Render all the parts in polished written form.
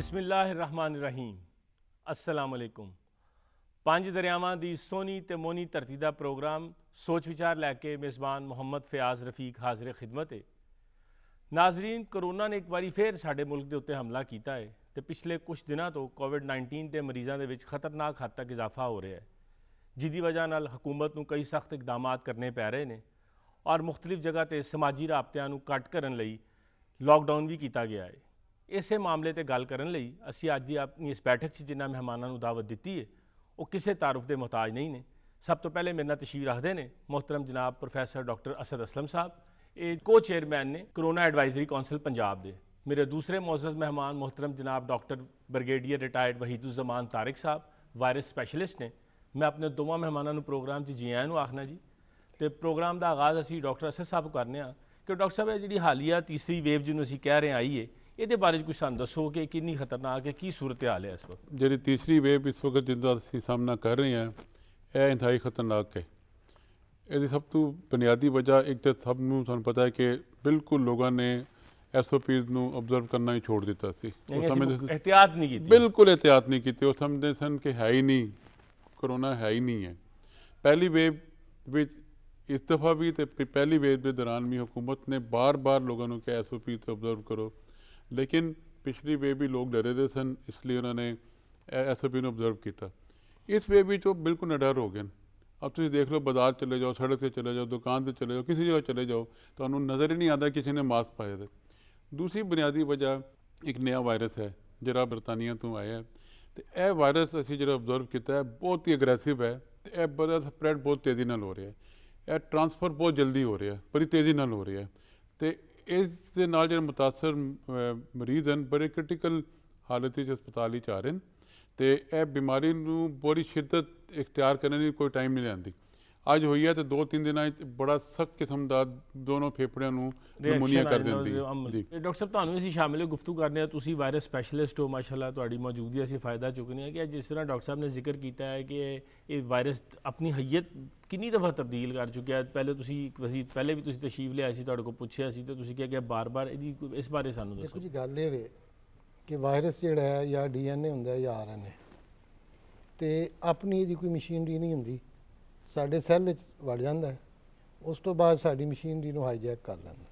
बिस्मिल्लाहिर्रहमानिर्रहीम अस्सलाम वालेकुम। पंज दरियावां दी सोनी ते मोनी धरती का प्रोग्राम सोच विचार लैके मेज़बान मुहम्मद फयाज रफीक हाजिर खिदमत है। नाजरीन, करोना ने एक बार फिर साडे मुल्क के उत्ते हमला किया है तो पिछले कुछ दिनों तो कोविड-19 के मरीजों के विच खतरनाक हद तक इजाफा हो रहा है, जिसकी वजह नाल हुकूमत नूं कई सख्त इकदाम करने पै रहे हैं और मुख्तलिफ जगह पर समाजी राबतिਆਂ ਨੂੰ ਕੱਟ ਕਰਨ ਲਈ लॉकडाउन भी किया गया है। इसे मामले ते गल करन लई असीं अज दी अपनी इस बैठक च जिन्हां मेहमानां नूं दावत दित्ती है वो किसी तारुफ के मुहताज नहीं ने। सब तो पहले मेरे नाल तशरीफ रखते हैं मोहतरम जनाब प्रोफैसर डॉक्टर असद असलम साहब, ये को चेयरमैन ने कोरोना एडवाइजरी कौंसल पंजाब दे। मेरे दूसरे मोअज़्ज़ज़ मेहमान मोहतरम जनाब डॉक्टर ब्रिगेडियर रिटायर्ड वहीदुज़्ज़मान तारिक साहब, वायरस स्पैशलिस्ट ने। मैं अपने दोवां मेहमानां नूं प्रोग्राम च जी आयां नूं आखना जी। तो प्रोग्राम का आगाज़ असीं डॉक्टर असद साहब करने कि डॉक्टर साहब जी हालिया तीसरी वेव जिन्होंने असीं कह रहे हैं आई है, ये बारे कुछ सानूं दसो कि कितनी खतरनाक है, की सूरत हाल है इस वक्त। जी तीसरी वेव इस वक्त जिसका असीं सामना कर रहे हैं यह इंतहाई खतरनाक है। ये सब तो बुनियादी वजह एक तो सब नूं सानूं पता है कि बिल्कुल लोगों ने SOPs नूं ऑब्जर्व करना ही छोड़ दिता सी। एहतियात नहीं की, बिल्कुल एहतियात नहीं की। वो समझते सन कि है ही नहीं, कोरोना है ही नहीं है। पहली वेव विच इस दफ़ा भी तो पहली वेव के दौरान भी हुकूमत ने बार बार लोगों को SOP तो ऑब्जर्व करो, लेकिन पिछली वेव भी लोग डरे दे सन, इसलिए उन्होंने SOP ने ऑब्जर्व किया। इस वेव भी तो बिल्कुल निडर हो गए। अब तुम देख लो, बाजार चले जाओ, सड़क से चले जाओ, दुकान से चले जाओ, किसी जगह चले जाओ तो नज़र ही नहीं आता किसी ने मास्क पाए थे। दूसरी बुनियादी वजह एक नया वायरस है जरा बरतानिया तो आया है। तो यह वायरस असी जो ऑब्जर्व किया है बहुत ही अग्रैसिव है। तो यह बड़ा स्प्रैड बहुत तेज़ी नाल हो रहा है, यह ट्रांसफर बहुत जल्दी हो रहा है, बड़ी तेज़ी नाल हो रहा है। तो इस दे नाल जो मुतासर मरीज़ हैं बड़े क्रिटिकल हालत हस्पताल आ रहे हैं। तो यह बीमारी नूं बड़ी शिद्दत इख्तियार करने की कोई टाइम नहीं लैंदी। अज हुई है तो 2-3 दिन बड़ा सख्त किस्म का दोनों फेफड़िਆਂ ਨੂੰ ਨਮੂਨੀਆ कर ਦਿੰਦੀ है। डॉक्टर साहब ਤੁਹਾਨੂੰ ਅਸੀਂ ਸ਼ਾਮਿਲ ਗੁਫ਼ਤਗੂ करने हैं, ਤੁਸੀਂ वायरस स्पैशलिस्ट हो, माशाअल्लाह ਤੁਹਾਡੀ मौजूदगी ਅਸੀਂ फ़ायदा चुकने हैं कि जिस तरह डॉक्टर साहब ने जिक्र किया है कि ये वायरस अपनी हैयत कितनी दफ़ा तब्दील कर चुका है। पहले पहले भी तशरीफ लिया सी, ਤੁਹਾਡੇ ਕੋਲ ਪੁੱਛਿਆ ਸੀ ਤੇ ਤੁਸੀਂ ਕਿਹਾ ਕਿ ਬਾਰ-ਬਾਰ ਇਸ ਬਾਰੇ ਸਾਨੂੰ ਦੱਸੋ। देखो जी, गल ये वे कि वायरस जिहड़ा है या DNA हुंदा है या RNA, तो अपनी ਇਹਦੀ कोई मशीनरी नहीं हुंदी, साडे सैल वड़ जाता है, उस तो बाद साडी मशीनरी नूं हाईजैक कर लैंदा,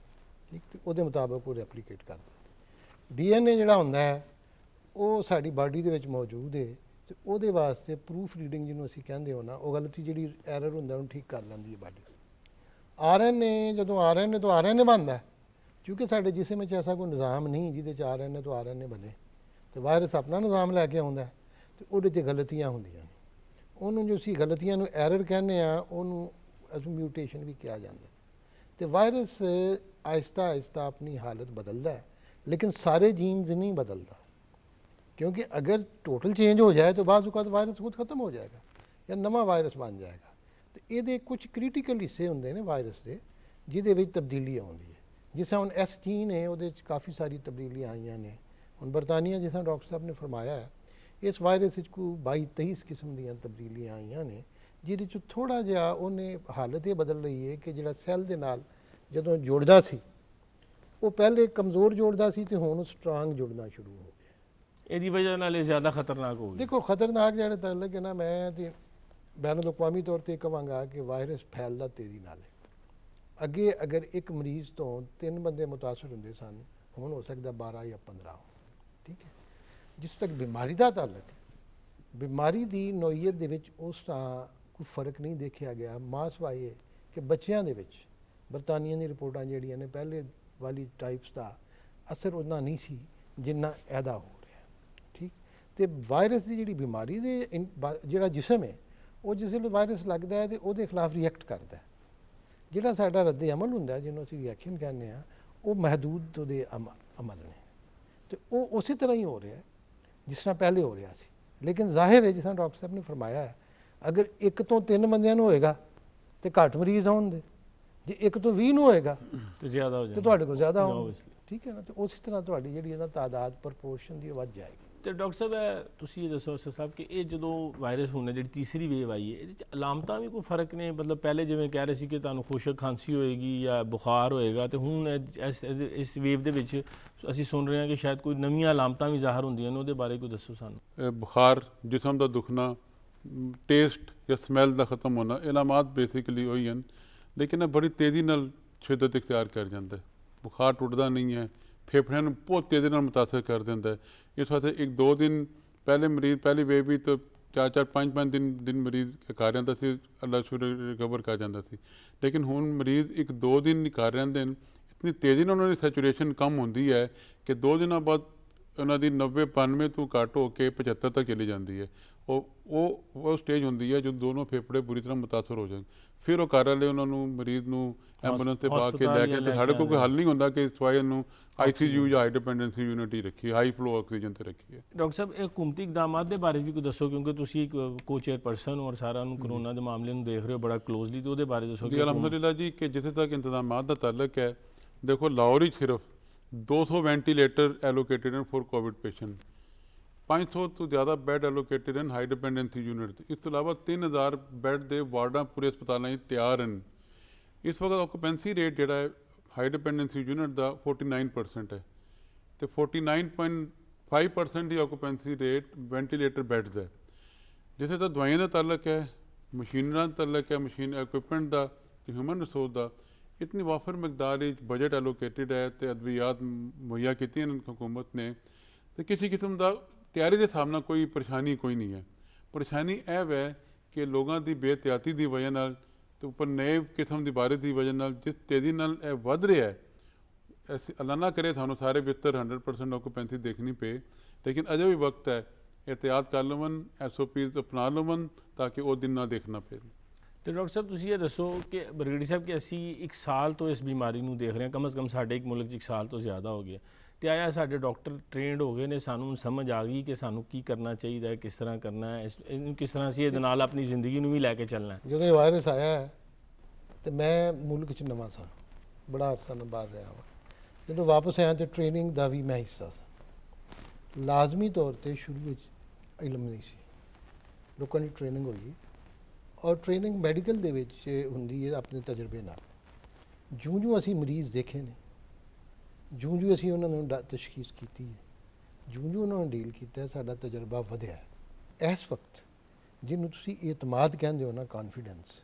ठीक, तो उहदे मुताबिक वो रेप्लीकेट करदा। DNA जिहड़ा हुंदा है वो साडी बाडी दे विच मौजूद है, तो उहदे वास्ते प्रूफ रीडिंग जिन्हों असीं कहंदे हो ना, वो गलती जिहड़ी एरर हुंदा उहनूं ठीक कर लैंदी है बाडी। RNA जदों RNA तो RNA बनदा है, क्योंकि साडे जिस्म विच ऐसा कोई निज़ाम नहीं जिहदे च RNA तो RNA बने, तो वायरस अपना निज़ाम लैके आउंदा है, तो उहदे च गलतियां हुंदियां। उन्होंने जो असीं गलतियां नूं एरर कहने आ, उन्होंने म्यूटेशन भी किया जाता है। तो वायरस आहिस्ता आहिस्ता अपनी हालत बदलता है, लेकिन सारे जीन्स नहीं बदलता, क्योंकि अगर टोटल चेंज हो जाए तो बाद वायरस खुद ख़त्म हो जाएगा या नवा वायरस बन जाएगा। तो ये कुछ क्रिटिकल हिस्से होंगे ने वायरस के जिहदे विच तब्दीली आउंदी है। जिस हुण S जीन है वो काफ़ी सारी तब्दीलियाँ आईयां ने। हुण बरतानिया जिस डॉक्टर साहब ने फरमाया है, इस वायरस को 22-23 किस्म दी तब्दीलियाँ आईयां ने, जिहदे च थोड़ा जिहा उन्हें हालत ये बदल रही है कि जिहड़ा सैल दे नाल जदों जुड़दा सी वो पहले कमज़ोर जुड़दा सी तो हुण स्ट्रांग जुड़ना शुरू हो गया। ਇਹਦੀ वजह नाल ज़्यादा खतरनाक हो गई। देखो खतरनाक जिहड़े तलक है ना, मैं तो बैन अवी तौर पर कहांगा कि वायरस फैलदा तेज़ी नाल है। अगे अगर एक मरीज़ तो 3 बंदे मुतासर होंदे सन, हुण हो सकदा 12 या 15 हो, ठीक है। जिस तक बीमारी का ताल्लुक है, बीमारी की नोईयत दे विच उस तरह कोई फर्क नहीं देखा गया, मां सवाए ये कि बच्चों के बरतानिया की रिपोर्टां जिहड़ियां ने पहले वाली टाइप्स का असर उतना नहीं सी जिन्ना ऐदा हो रहा, ठीक। तो वायरस की जी बीमारी दे जिहड़ा जिसम है वो जिसले वायरस लगता है तो वो खिलाफ रिएक्ट करता है। जिहड़ा साडा रद्दे अमल हुंदा है, जिन्होंने असीं रिएक्शन कहने हैं, वो महदूद उहदे अमल ने, तो वो उसी तरह ही हो रहा है जिस तरह पहले हो रहा सी। लेकिन जाहिर है जिस तरह डॉक्टर साहब ने फरमाया है, अगर 1 तो 3 बंदियां नूं होएगा तो घट मरीज़ आउणगे, जे 1 तो 20 नूं होएगा तो ज़्यादा हो तो तुहाडे कोल ज़्यादा आउणगे, ठीक है ना। तो उस तरह तुहाडी जिहड़ी तादाद प्रपोर्शन दी वध जाएगी। ਤੇ ਡਾਕਟਰ ਸਾਹਿਬ ਤੁਸੀਂ ਇਹ ਦੱਸੋ ਅਸਰ ਸਾਹਿਬ ਕਿ ਇਹ ਜਦੋਂ ਵਾਇਰਸ ਹੁਣ ਜਿਹੜੀ ਤੀਸਰੀ ਵੇਵ ਆਈ ਹੈ ਇਹਦੇ ਚ ਅਲਾਮਤਾਂ ਵੀ ਕੋਈ ਫਰਕ ਨੇ ਮਤਲਬ ਪਹਿਲੇ ਜਿਵੇਂ ਕਹਿ ਰਹੇ ਸੀ ਕਿ ਤੁਹਾਨੂੰ ਖੁਸ਼ਕ ਖਾਂਸੀ ਹੋਏਗੀ ਜਾਂ ਬੁਖਾਰ ਹੋਏਗਾ ਤੇ ਹੁਣ ਇਸ ਵੇਵ ਦੇ ਵਿੱਚ ਅਸੀਂ ਸੁਣ ਰਹੇ ਹਾਂ ਕਿ ਸ਼ਾਇਦ ਕੋਈ ਨਵੀਆਂ ਅਲਾਮਤਾਂ ਵੀ ਜ਼ਾਹਰ ਹੁੰਦੀਆਂ ਨੇ, ਉਹਦੇ ਬਾਰੇ ਕੋਈ ਦੱਸੋ ਸਾਨੂੰ। ਬੁਖਾਰ, ਜਿਸਮ ਦਾ ਦੁਖਣਾ, ਟੇਸਟ ਜਾਂ ਸਮੈਲ ਦਾ ਖਤਮ ਹੋਣਾ, ਇਲਾਮਾਤ ਬੇਸਿਕਲੀ ਉਹੀ ਹਨ, ਲੇਕਿਨ ਇਹ ਬੜੀ ਤੇਜ਼ੀ ਨਾਲ ਸ਼ਿੱਦਤ ਇਖਤਿਆਰ ਕਰ ਜਾਂਦਾ ਹੈ। ਬੁਖਾਰ ਟੁੱਟਦਾ ਨਹੀਂ ਹੈ, ਫੇਫੜਿਆਂ ਨੂੰ ਬਹੁਤ ਤੇਜ਼ੀ ਨਾਲ ਮੁਤਾਸਰ ਕਰ ਦਿੰਦਾ ਹੈ। ਇਸ ਵਾਸਤੇ 1-2 ਦਿਨ ਪਹਿਲੇ ਮਰੀਜ਼ ਪਹਿਲੀ ਵੇਵ ਵੀ ਤਾਂ 4-4 5-5 ਦਿਨ ਮਰੀਜ਼ ਕਰ ਜਾਂਦਾ ਸੀ, ਅੱਲਾ ਸ਼ੁਕਰ ਰਿਕਵਰ ਕਰ ਜਾਂਦਾ ਸੀ। ਲੇਕਿਨ ਹੁਣ ਮਰੀਜ਼ 1-2 ਦਿਨ ਹੀ ਕਰ ਰਹਿੰਦੇ ਨੇ, ਇਤਨੀ ਤੇਜ਼ੀ ਨਾਲ ਉਹਨਾਂ ਦੀ ਸੈਚੂਰੇਸ਼ਨ ਕਮ ਹੁੰਦੀ ਹੈ ਕਿ 2 ਦਿਨਾਂ ਬਾਅਦ ਉਹਨਾਂ ਦੀ 90-92 ਤੋਂ ਘੱਟ ਹੋ ਕੇ 75 ਤੱਕ ਚਲੀ ਜਾਂਦੀ ਹੈ। ਉਹ ਸਟੇਜ ਹੁੰਦੀ ਹੈ ਜਦੋਂ ਦੋਨੋਂ ਫੇਫੜੇ ਪੂਰੀ ਤਰ੍ਹਾਂ ਮੁਤਾਸਰ ਹੋ ਜਾਣ। ਫਿਰ ਉਹ ਘਰ ਵਾਲੇ ਉਹਨਾਂ ਨੂੰ ਮਰੀਜ਼ ਨੂੰ ਐਂਬੂਲੈਂਸ ਤੇ ਪਾ ਕੇ ਲੈ ਕੇ, ਤੇ ਸਾਡੇ ਕੋਲ ਕੋਈ ਹੱਲ ਨਹੀਂ ਹੁੰਦਾ ਕਿ ਸਵਾਏ ਉਹਨੂੰ ICU ਜਾਂ ਹਾਈ ਡਿਪੈਂਡੈਂਸੀ ਯੂਨਿਟ ਹੀ ਰੱਖੀ, ਹਾਈ ਫਲੋ ਆਕਸੀਜਨ ਤੇ ਰੱਖੀ। ਡਾਕਟਰ ਸਾਹਿਬ ਇਹ ਹਕੂਮਤੀ ਇਕਦਾਮਾਤ ਦੇ ਬਾਰੇ ਵੀ ਕੋਈ ਦੱਸੋ, ਕਿਉਂਕਿ ਤੁਸੀਂ ਇੱਕ ਕੋ-ਚੇਅਰਪਰਸਨ ਔਰ ਸਾਰਾ ਨੂੰ ਕਰੋਨਾ ਦੇ ਮਾਮਲੇ ਨੂੰ ਦੇਖ ਰਹੇ ਹੋ ਬੜਾ ਕਲੋਜ਼ਲੀ, ਤੇ ਉਹਦੇ ਬਾਰੇ ਦੱਸੋ। ਜੀ ਅਲਹਮਦੁਲਿਲਾ ਜੀ, ਕਿ ਜਿੱਥੇ ਤੱਕ ਇੰਤਜ਼ਾਮਾਤ ਦਾ ਤਾਲੁਕ ਹੈ, ਦੇਖੋ ਲਾਹੌਰ ਹੀ ਸਿਰਫ 200 ਵੈਂਟੀਲੇਟਰ ਐਲੋਕੇਟਡ ਹਨ ਫॉर ਕੋਵਿਡ ਪੇਸ਼ੈਂਟ, 500 ਤੋਂ ਜ਼ਿਆਦਾ ਬੈੱਡ ਐਲੋਕੇਟਡ ਹਨ ਹਾਈ ਡਿਪੈਂਡੈਂਸੀ ਯੂਨਿਟ। ਇਸ ਤੋਂ ਇਲਾਵਾ 3000 ਬੈੱਡ ਦੇ ਵਾਰਡਾਂ ਪੂਰੇ ਹਸਪਤਾਲਾਂ 'ਚ ਤਿਆਰ ਹਨ। ਇਸ ਵਕਤ ਆਕੂਪੈਂਸੀ ਰੇਟ ਜਿਹੜਾ ਹੈ ਹਾਈ ਡਿਪੈਂਡੈਂਸੀ ਯੂਨਿਟ ਦਾ 49% ਹੈ, ਤੇ 49.5% ਦੀ ਆਕੂਪੈਂਸੀ ਰੇਟ ਵੈਂਟੀਲੇਟਰ ਬੈੱਡਸ ਹੈ। ਜਿੱਥੇ ਤੱਕ ਦਵਾਈਆਂ ਦਾ ਤਾਲੁਕ ਹੈ, ਮਸ਼ੀਨਾਂ ਦਾ ਤਾਲੁਕ ਹੈ, ਮਸ਼ੀਨ ਇਕੁਇਪਮੈਂਟ ਦਾ ਤੇ ਹਿਊਮਨ ਰਿਸੋਰਸ ਦਾ, ਇਤਨੀ ਵਾਫਰ ਮਕਦਾਰ ਵਿੱਚ ਬਜਟ ਐਲੋਕੇਟਡ ਹੈ ਤੇ ਅਦਵੀਆਤ ਮੁਹੱਈਆ ਕੀਤੀਆਂ ਨੇ ਹੁਕੂਮਤ ਨੇ, ਤੇ ਕਿਸੇ ਕਿਸਮ ਦਾ ਤਿਆਰੀ ਦੇ ਸਾਹਮਣਾ ਕੋਈ ਪਰੇਸ਼ਾਨੀ ਕੋਈ ਨਹੀਂ ਹੈ। ਪਰੇਸ਼ਾਨੀ ਇਹ ਹੈ ਕਿ ਲੋਕਾਂ ਦੀ ਬੇਹਤਿਆਤੀ ਦੀ ਵਜ੍ਹਾ ਨਾਲ ਤੇ ਉੱਪਰ ਨਏ ਕਿਸਮ ਦੀ ਬਾਰਿਸ਼ ਦੀ ਵਜ੍ਹਾ ਨਾਲ ਜਿਸ ਤੇਜ਼ੀ ਨਾਲ ਇਹ ਵੱਧ ਰਿਹਾ ਹੈ, ਅਸੀਂ ਅੱਲਾ ਨਾ ਕਰੇ ਤੁਹਾਨੂੰ ਸਾਰੇ ਬਿਹਤਰ 100% ਆਕੂਪੈਂਸੀ ਦੇਖਣੀ ਪਏ, ਲੇਕਿਨ ਅਜੇ ਵੀ ਵਕਤ ਹੈ, ਇਹਤਿਆਤ ਕਰ ਲਵਣ, SOPs ਅਪਣਾ ਲਵਣ ਤਾਂ ਕਿ ਉਹ ਦਿਨ ਨਾ ਦੇਖਣਾ ਪਏ। ਤੇ ਡਾਕਟਰ ਸਾਹਿਬ ਤੁਸੀਂ ਇਹ ਦੱਸੋ ਕਿ ਬਰਗੜੀ ਸਾਹਿਬ ਕਿ ਅਸੀਂ 1 ਸਾਲ ਤੋਂ ਇਸ ਬਿਮਾਰੀ ਨੂੰ ਦੇਖ ਰਹੇ ਹਾਂ, ਕਮ ਸੇ ਕਮ ਸਾਡੇ ਇੱਕ ਮੁਲਕ 'ਚ 1 ਸਾਲ ਤੋਂ ਜ਼ਿਆਦਾ ਹੋ ਗਿਆ, ਤੇ ਆਇਆ ਸਾਡੇ ਡਾਕਟਰ ਟ੍ਰੇਨਡ ਹੋ ਗਏ ਨੇ, ਸਾਨੂੰ ਸਮਝ ਆ ਗਈ ਕਿ ਸਾਨੂੰ ਕੀ ਕਰਨਾ ਚਾਹੀਦਾ ਹੈ, ਕਿਸ ਤਰ੍ਹਾਂ ਕਰਨਾ ਹੈ, ਇਹਨੂੰ ਕਿਸ ਤਰ੍ਹਾਂ ਅਸੀਂ ਇਹਦੇ ਨਾਲ ਆਪਣੀ ਜ਼ਿੰਦਗੀ ਨੂੰ ਵੀ ਲੈ ਕੇ ਚੱਲਣਾ ਹੈ। ਜਦੋਂ ਇਹ ਵਾਇਰਸ ਆਇਆ ਹੈ ਤੇ ਮੈਂ ਮੁਲਕ 'ਚ ਨਵਾਂ ਸਾਂ, ਬੜਾ ਅਰਸਾ ਮੈਂ ਬਾਹਰ ਰਿਹਾ ਵਾ। ਜਦੋਂ ਵਾਪਸ ਆਇਆ ਤੇ ਟ੍ਰੇਨਿੰਗ ਦਾ ਵੀ ਮੈਂ ਹਿੱਸਾ ਸਾਂ। ਲਾਜ਼ਮੀ ਤੌਰ ਤੇ ਸ਼ੁਰੂ ਵਿੱਚ ਇਲਮ ਨਹੀਂ ਸੀ, ਲੋਕਾਂ ਦੀ ਟ੍ਰੇਨਿੰਗ ਹੋਈ, ਔਰ ਟ੍ਰੇਨਿੰਗ ਮੈਡੀਕਲ ਦੇ ਵਿੱਚ ਹੁੰਦੀ ਹੈ ਆਪਣੇ ਤਜਰਬੇ ਨਾਲ। ਜਿਉਂ ਅਸੀਂ ਮਰੀਜ਼ ਦੇਖੇ ਨੇ, ਜਿਉਂ ਅਸੀਂ ਉਹਨਾਂ ਨੂੰ ਤਸ਼ਖੀਸ ਕੀਤੀ ਹੈ, ਜਿਉਂ ਉਹਨਾਂ ਨੂੰ ਡੀਲ ਕੀਤਾ, ਸਾਡਾ ਤਜਰਬਾ ਵਧਿਆ ਹੈ। ਇਸ ਵਕਤ ਜਿਹਨੂੰ ਤੁਸੀਂ ਇਤਮਾਦ ਕਹਿੰਦੇ ਹੋ ਨਾ, ਕੌਨਫੀਡੈਂਸ,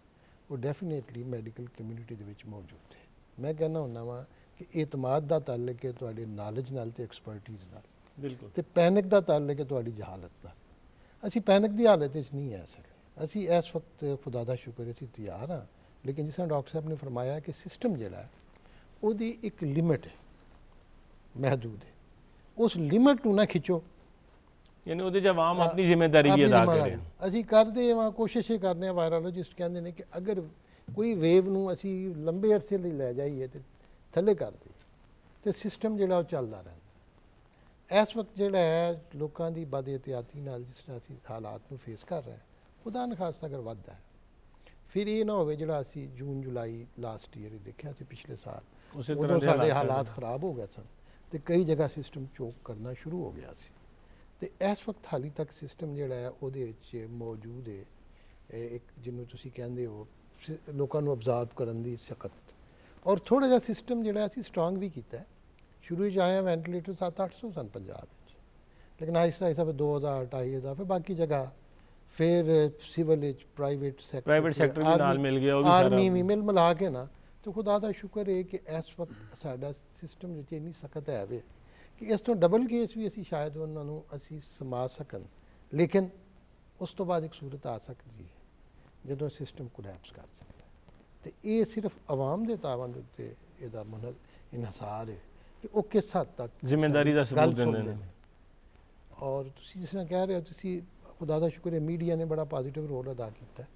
ਉਹ ਡੈਫੀਨੇਟਲੀ ਮੈਡੀਕਲ ਕਮਿਊਨਿਟੀ ਦੇ ਵਿੱਚ ਮੌਜੂਦ ਹੈ। ਮੈਂ ਕਹਿੰਦਾ ਹੁੰਦਾ ਵਾਂ ਕਿ ਇਤਮਾਦ ਦਾ ਤਾਲੁਕ ਹੈ ਤੁਹਾਡੇ ਨੌਲੇਜ ਨਾਲ ਤੇ ਐਕਸਪਰਟੀਜ਼ ਨਾਲ, ਬਿਲਕੁਲ, ਤੇ ਪੈਨਿਕ ਦਾ ਤਾਲੁਕ ਹੈ ਤੁਹਾਡੀ ਜਹਾਲਤ ਨਾਲ। ਅਸੀਂ ਪੈਨਿਕ ਦੀ ਹਾਲਤ ਵਿੱਚ ਨਹੀਂ ਹੈ ਸਰ। ਅਸੀਂ ਇਸ ਵਕਤ ਖੁਦਾ ਦਾ ਸ਼ੁਕਰ ਅਸੀਂ ਤਿਆਰ ਹਾਂ, ਲੇਕਿਨ ਜਿਸ ਤਰ੍ਹਾਂ ਡਾਕਟਰ ਸਾਹਿਬ ਨੇ ਫਰਮਾਇਆ ਕਿ ਸਿਸਟਮ ਜਿਹੜਾ ਹੈ ਉਹਦੀ ਇੱਕ ਲਿਮਿਟ ਹੈ, ਮਹਦੂਦ ਹੈ, ਉਸ ਲਿਮਿਟ ਨੂੰ ਨਾ ਖਿੱਚੋ। ਯਾਨੀ ਉਹਦੇ 'ਚ ਆਵਾਮ ਆਪਣੀ ਜ਼ਿੰਮੇਵਾਰੀ ਵੀ ਅਦਾ ਕਰੇ। ਅਸੀਂ ਕਰਦੇ ਹਾਂ, ਕੋਸ਼ਿਸ਼ ਇਹ ਕਰਦੇ ਹਾਂ, ਵਾਇਰੋਲੋਜਿਸਟ ਕਹਿੰਦੇ ਨੇ ਕਿ ਅਗਰ ਕੋਈ ਵੇਵ ਨੂੰ ਅਸੀਂ ਲੰਬੇ ਅਰਸੇ ਲਈ ਲੈ ਜਾਈਏ ਤੇ ਥੱਲੇ ਕਰ ਦਈਏ ਤੇ ਸਿਸਟਮ ਜਿਹੜਾ ਉਹ ਚੱਲਦਾ ਰਹਿੰਦਾ। ਇਸ ਵਕਤ ਜਿਹੜਾ ਹੈ ਲੋਕਾਂ ਦੀ ਬਦ-ਇਹਤਿਆਤੀ ਨਾਲ ਜਿਸ ਤਰ੍ਹਾਂ ਅਸੀਂ ਹਾਲਾਤ ਨੂੰ ਫੇਸ ਕਰ ਰਹੇ ਹਾਂ, ਖੁਦਾ ਨਾ ਖਾਸਤਾ ਅਗਰ ਵੱਧਦਾ ਹੈ, ਫਿਰ ਇਹ ਨਾ ਹੋਵੇ ਜਿਹੜਾ ਅਸੀਂ ਜੂਨ ਜੁਲਾਈ ਲਾਸਟ ਈਅਰ ਦੇਖਿਆ ਸੀ ਪਿਛਲੇ ਸਾਲ, ਉਦੋਂ ਸਾਡੇ ਹਾਲਾਤ ਖਰਾਬ ਹੋ ਗਏ ਸਨ ਤੇ ਕਈ ਜਗ੍ਹਾ ਸਿਸਟਮ ਚੋਕ ਕਰਨਾ ਸ਼ੁਰੂ ਹੋ ਗਿਆ ਸੀ। ਤੇ ਇਸ ਵਕਤ ਹਾਲੀ ਤੱਕ ਸਿਸਟਮ ਜਿਹੜਾ ਹੈ ਉਹਦੇ ਵਿੱਚ ਮੌਜੂਦ ਹੈ ਇੱਕ ਜਿਹਨੂੰ ਤੁਸੀਂ ਕਹਿੰਦੇ ਹੋ ਲੋਕਾਂ ਨੂੰ ਅਬਜ਼ਾਰਵ ਕਰਨ ਦੀ ਸਖਤ, ਔਰ ਥੋੜ੍ਹਾ ਜਿਹਾ ਸਿਸਟਮ ਜਿਹੜਾ ਅਸੀਂ ਸਟਰੋਂਗ ਵੀ ਕੀਤਾ ਹੈ। ਸ਼ੁਰੂ ਵਿੱਚ ਆਇਆ ਵੈਂਟੀਲੇਟਰ 700-800 ਸਨ ਪੰਜਾਬ ਵਿੱਚ, ਲੇਕਿਨ ਆਹਿਸਤਾ ਆਹਿਸਤਾ 2000-2500 ਫਿਰ ਬਾਕੀ ਜਗ੍ਹਾ, ਫਿਰ ਸਿਵਲ ਵਿੱਚ ਪ੍ਰਾਈਵੇਟ ਸੈਕਟਰ ਵੀ ਨਾਲ ਮਿਲ ਗਿਆ, ਉਹ ਵੀ ਆਰਮੀ ਵੀ ਮਿਲ ਮਿਲਾ ਕੇ ਨਾ। ਤੇ ਖੁਦਾ ਦਾ ਸ਼ੁਕਰ ਹੈ ਕਿ ਇਸ ਵਕਤ ਸਾਡਾ ਸਿਸਟਮ ਵਿੱਚ ਇੰਨੀ ਸਖਤ ਹੈ ਵੇ ਕਿ ਇਸ ਤੋਂ ਡਬਲ ਕੇਸ ਵੀ ਅਸੀਂ ਸ਼ਾਇਦ ਉਹਨਾਂ ਨੂੰ ਅਸੀਂ ਸਮਾ ਸਕਣ, ਲੇਕਿਨ ਉਸ ਤੋਂ ਬਾਅਦ ਇੱਕ ਸੂਰਤ ਆ ਸਕਦੀ ਹੈ ਜਦੋਂ ਸਿਸਟਮ ਕੋਲੈਪਸ ਕਰ ਸਕਦਾ। ਤੇ ਇਹ ਸਿਰਫ ਆਵਾਮ ਦੇ ਤਾਵਨ ਦੇ ਉੱਤੇ ਇਹਦਾ ਇਨਹਸਾਰ ਹੈ ਕਿ ਉਹ ਕਿਸ ਹੱਦ ਤੱਕ ਜ਼ਿੰਮੇਵਾਰੀ ਦਾ ਸਬੂਤ ਦਿੰਦੇ ਨੇ। ਔਰ ਤੁਸੀਂ ਜਿਸ ਤਰ੍ਹਾਂ ਕਹਿ ਰਹੇ ਹੋ, ਤੁਸੀਂ ਖੁਦਾ ਦਾ ਸ਼ੁਕਰ ਹੈ ਮੀਡੀਆ ਨੇ ਬੜਾ ਪੋਜ਼ਿਟਿਵ ਰੋਲ ਅਦਾ ਕੀਤਾ ਹੈ।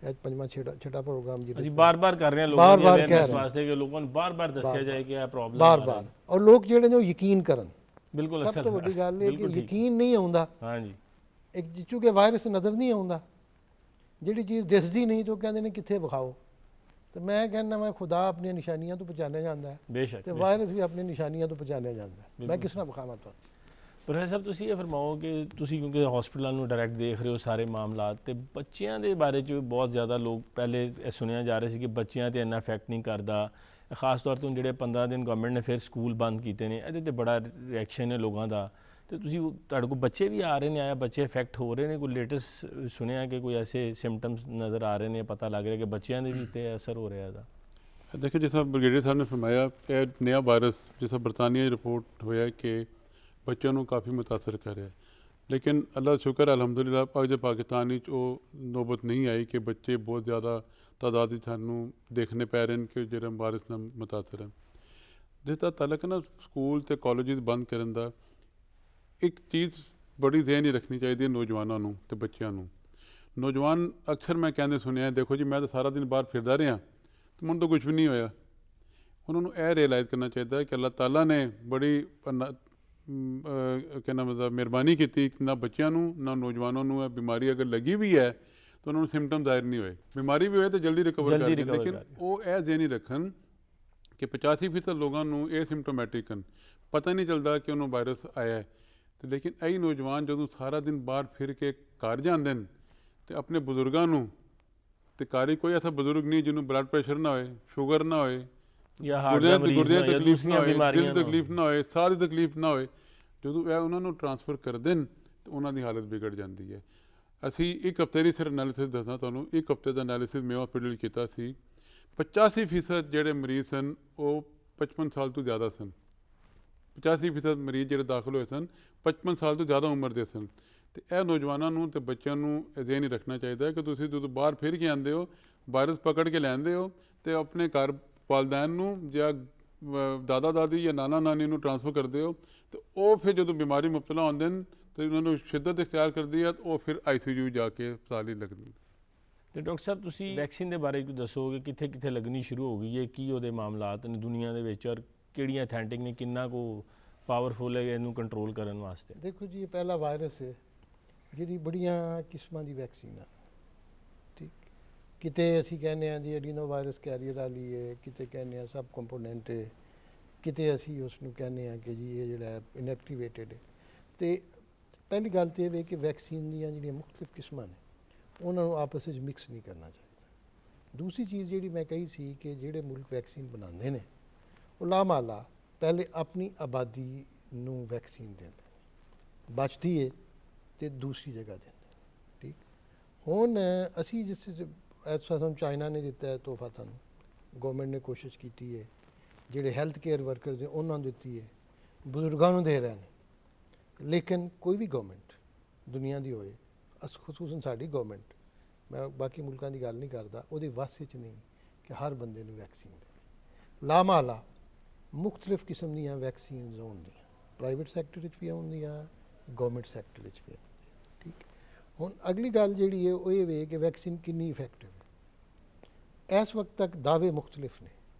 ਇਹ 5ਵਾਂ 6 ਪ੍ਰੋਗਰਾਮ ਅਸੀਂ ਬਾਰ-ਬਾਰ ਕਰ ਰਹੇ ਹਾਂ ਲੋਕਾਂ ਦੀ ਅਵੇਅਰਨੈਸ ਵਾਸਤੇ ਕਿ ਲੋਕਾਂ ਨੂੰ ਬਾਰ-ਬਾਰ ਦੱਸਿਆ ਜਾਏ ਕਿ ਇਹ ਪ੍ਰੋਬਲਮ ਬਾਰ-ਬਾਰ, ਔਰ ਲੋਕ ਜਿਹੜੇ ਨੇ ਉਹ ਯਕੀਨ ਕਰਨ। ਬਿਲਕੁਲ, ਸਭ ਤੋਂ ਵੱਡੀ ਗੱਲ ਇਹ ਕਿ ਯਕੀਨ ਨਹੀਂ ਆਉਂਦਾ। ਹਾਂਜੀ, ਇੱਕ ਚੂੰਕਿ ਵਾਇਰਸ ਨਜ਼ਰ ਨਹੀਂ ਆਉਂਦਾ, ਜਿਹੜੀ ਚੀਜ਼ ਦਿਸਦੀ ਨਹੀਂ ਤਾਂ ਕਹਿੰਦੇ ਨੇ ਕਿੱਥੇ ਵਿਖਾਓ। ਤੇ ਮੈਂ ਕਹਿੰਦਾ ਮੈਂ ਖੁਦਾ ਆਪਣੀਆਂ ਨਿਸ਼ਾਨੀਆਂ ਤੋਂ ਪਛਾਣਿਆ ਜਾਂਦਾ ਹੈ, ਬੇਸ਼ੱਕ, ਤੇ ਵਾਇਰਸ ਵੀ ਆਪਣੀ ਨਿਸ਼ਾਨੀਆਂ ਤੋਂ ਪਛਾਣਿਆ ਜਾਂਦਾ ਹੈ। ਮੈਂ ਕਿਸ ਤਰ੍ਹਾਂ ਵਿਖਾਵਾਂ ਤੁਹਾਨੂੰ। ਪ੍ਰੋਫੈਸਰ ਸਾਹਿਬ ਤੁਸੀਂ ਇਹ ਫਰਮਾਓ ਕਿ ਤੁਸੀਂ ਕਿਉਂਕਿ ਹਸਪੀਟਲਾਂ ਨੂੰ ਡਾਇਰੈਕਟ ਦੇਖ ਰਹੇ ਹੋ ਸਾਰੇ ਮਾਮਲਾਤ, ਤੇ ਬੱਚਿਆਂ ਦੇ ਬਾਰੇ 'ਚ ਬਹੁਤ ਜ਼ਿਆਦਾ ਲੋਕ ਪਹਿਲੇ ਇਹ ਸੁਣਿਆ ਜਾ ਰਿਹਾ ਸੀ ਕਿ ਬੱਚਿਆਂ 'ਤੇ ਇੰਨਾ ਇਫੈਕਟ ਨਹੀਂ ਕਰਦਾ, ਖਾਸ ਤੌਰ 'ਤੇ ਹੁਣ ਜਿਹੜੇ 15 ਦਿਨ ਗਵਰਨਮੈਂਟ ਨੇ ਫਿਰ ਸਕੂਲ ਬੰਦ ਕੀਤੇ ਨੇ, ਇਹਦੇ 'ਤੇ ਬੜਾ ਰਿਐਕਸ਼ਨ ਹੈ ਲੋਕਾਂ ਦਾ। ਤੇ ਤੁਸੀਂ ਤੁਹਾਡੇ ਕੋਲ ਬੱਚੇ ਵੀ ਆ ਰਹੇ ਨੇ, ਆਇਆ ਬੱਚੇ ਇਫੈਕਟ ਹੋ ਰਹੇ ਨੇ, ਕੋਈ ਲੇਟੈਸਟ ਸੁਣਿਆ ਕਿ ਕੋਈ ਐਸੇ ਸਿੰਪਟਮਸ ਨਜ਼ਰ ਆ ਰਹੇ ਨੇ, ਪਤਾ ਲੱਗ ਰਿਹਾ ਕਿ ਬੱਚਿਆਂ ਦੇ ਵੀ 'ਤੇ ਅਸਰ ਹੋ ਰਿਹਾ ਇਹਦਾ? देखिए जैसा ब्रिगेडियर साहब ने फरमाया कि नया वायरस जैसा बरतानिया रिपोर्ट होया कि बच्चों को काफ़ी मुतासर कर रहा है, लेकिन अल्लाह का शुक्र अलहमदुलिल्लाह अज पाकिस्तान वो नौबत नहीं आई कि बच्चे बहुत ज़्यादा तादाद सानू देखने पै रहे हैं कि जो वायरस नाल मुतासर हैं। जिसका तलक ना स्कूल तो कॉलेज बंद करने का, एक चीज़ बड़ी ज़हन रखनी चाहिए नौजवानों तो बच्चों। नौजवान अक्सर मैं कहते सुनिया, देखो जी मैं तो सारा दिन बाहर फिरदा रहा तो मुझे तो कुछ भी नहीं होया। उन्होंने यह रियलाइज़ करना चाहिए कि अल्लाह ताला ने बड़ी क्या नाम मेहरबानी की ना बच्चों ना नौजवानों को बीमारी अगर लगी भी है तो उन्होंने सिम्पटम जाहिर नहीं होए, बीमारी भी होए तो जल्दी रिकवर कर लें, लेकिन वो यह ज़हनी रखन कि 85% लोगों को ये सिम्पटोमैटिक हैं, पता नहीं चलता कि उन्होंने वायरस आया है। तो लेकिन यही नौजवान जो सारा दिन बाहर फिर के घर जाते हैं तो अपने बजुर्गों को, तो घर कोई ऐसा बजुर्ग नहीं जिन्होंने ब्लड प्रेशर ना होए, शुगर ना होए, गुर्दियां तकलीफ ना होए, दिल तकलीफ ना होए, साह की तकलीफ ना होए, जो उन्होंने ट्रांसफर कर दें तो उन्होंने हालत बिगड़ जाती है। असी एक हफ्ते की सिर्फ एनालिसिस दसा तुहानूं, एक हफ्ते का एनालिसिस मैं हॉस्पिटल किया सी, 85% जोड़े मरीज सन वो 55 साल तो ज़्यादा सन। 85% मरीज जो दाखिल हुए सन 55 साल तो ज़्यादा उम्र के सन। तो यह नौजवानों तो बच्चों को ज़हन ही रखना चाहिए कि तुसीं जो बाहर फिर के आते हो, वायरस पकड़ के लैंदे हो तो अपने घर वालदैन या दादा दादी या नाना नानी ट्रांसफर करते हो, तो वो फिर जो बीमारी मुबतला होंदे तो उन्होंने शिद्दत इख्तियार करती है तो फिर ICU जाके अस्पताल ही लगते। तो डॉक्टर साहब ਤੁਸੀਂ ਵੈਕਸੀਨ ਦੇ ਬਾਰੇ ਕੁਝ ਦੱਸੋਗੇ, ਕਿੱਥੇ ਕਿੱਥੇ ਲੱਗਣੀ ਸ਼ੁਰੂ ਹੋ ਗਈ ਹੈ, ਕੀ ਉਹਦੇ ਮਾਮਲਾਤ ਨੇ ਦੁਨੀਆ ਦੇ ਵਿੱਚ, ਔਰ ਕਿਹੜੀਆਂ ਅਥੈਂਟਿਕ ਨੇ, ਕਿੰਨਾ ਕੋ ਪਾਵਰਫੁਲ ਹੈ ਇਹਨੂੰ ਕੰਟਰੋਲ ਕਰਨ ਵਾਸਤੇ? ਦੇਖੋ ਜੀ, ਇਹ ਪਹਿਲਾ ਵਾਇਰਸ ਹੈ ਜਿਹਦੀ ਬੜੀਆਂ ਕਿਸਮਾਂ ਦੀ ਵੈਕਸੀਨ ਆ। ਠੀਕ, ਕਿਤੇ ਅਸੀਂ ਕਹਿੰਦੇ ਹਾਂ ਜੀ ਐਡੀਨੋ ਵਾਇਰਸ ਕੈਰੀਅਰ ਵਾਲੀ ਹੈ, ਕਿਤੇ ਕਹਿੰਦੇ ਹਾਂ ਸਬ ਕੰਪੋਨੈਂਟ ਹੈ, ਕਿਤੇ ਅਸੀਂ ਉਸ ਨੂੰ ਕਹਿੰਦੇ ਹਾਂ ਕਿ ਜੀ ਇਹ ਜਿਹੜਾ ਇਨਐਕਟੀਵੇਟਡ ਹੈ। ਅਤੇ ਪਹਿਲੀ ਗੱਲ ਤਾਂ ਇਹ ਵੇ ਕਿ ਵੈਕਸੀਨ ਦੀਆਂ ਜਿਹੜੀਆਂ ਮੁਖਤਲਿਫ ਕਿਸਮਾਂ ਨੇ ਉਹਨਾਂ ਨੂੰ ਆਪਸ ਵਿੱਚ ਮਿਕਸ ਨਹੀਂ ਕਰਨਾ ਚਾਹੀਦਾ। ਦੂਸਰੀ ਚੀਜ਼ ਜਿਹੜੀ ਮੈਂ ਕਹੀ ਸੀ ਕਿ ਜਿਹੜੇ ਮੁਲਕ ਵੈਕਸੀਨ ਬਣਾਉਂਦੇ ਨੇ ਉਹ ਲਾਮਾਲਾ ਪਹਿਲੇ ਆਪਣੀ ਆਬਾਦੀ ਨੂੰ ਵੈਕਸੀਨ ਦਿੰਦੇ ਨੇ, ਬਚਦੀ ਹੈ ਤੇ ਦੂਸਰੀ ਜਗ੍ਹਾ ਦਿੰਦੇ ਨੇ। ਠੀਕ, ਹੁਣ ਅਸੀਂ ਜਿਸ ਇਸ ਸਾਨੂੰ ਚਾਈਨਾ ਨੇ ਦਿੱਤਾ ਹੈ ਤੋਹਫਾ, ਸਾਨੂੰ ਗੌਰਮੈਂਟ ਨੇ ਕੋਸ਼ਿਸ਼ ਕੀਤੀ ਹੈ, ਜਿਹੜੇ ਹੈਲਥ ਕੇਅਰ ਵਰਕਰਸ ਨੇ ਉਹਨਾਂ ਨੂੰ ਦਿੱਤੀ ਹੈ, ਬਜ਼ੁਰਗਾਂ ਨੂੰ ਦੇ ਰਹੇ ਨੇ। ਲੇਕਿਨ ਕੋਈ ਵੀ ਗੌਰਮੈਂਟ ਦੁਨੀਆ ਦੀ ਹੋਏ, ਖਸੂਸਨ ਸਾਡੀ ਗੌਰਮੈਂਟ, ਮੈਂ ਬਾਕੀ ਮੁਲਕਾਂ ਦੀ ਗੱਲ ਨਹੀਂ ਕਰਦਾ, ਉਹਦੇ ਵੱਸ ਵਿੱਚ ਨਹੀਂ ਕਿ ਹਰ ਬੰਦੇ ਨੂੰ ਵੈਕਸੀਨ ਦੇਵੇ। ਲਾਮਾਲਾ ਮੁਖਤਲਿਫ ਕਿਸਮ ਦੀਆਂ ਵੈਕਸੀਨਸ ਹੁੰਦੀਆਂ, ਪ੍ਰਾਈਵੇਟ ਸੈਕਟਰ ਵਿੱਚ ਵੀ ਹੁੰਦੀਆਂ, ਗੌਰਮੈਂਟ ਸੈਕਟਰ ਵਿੱਚ ਵੀ ਹੁੰਦੀਆਂ। ਠੀਕ, ਹੁਣ ਅਗਲੀ ਗੱਲ ਜਿਹੜੀ ਹੈ ਉਹ ਇਹ ਵੇ ਕਿ ਵੈਕਸੀਨ ਕਿੰਨੀ ਇਫੈਕਟਿਵ ਹੈ। ਇਸ ਵਕਤ ਤੱਕ ਦਾਅਵੇ ਮੁਖਤਲਿਫ ਨੇ,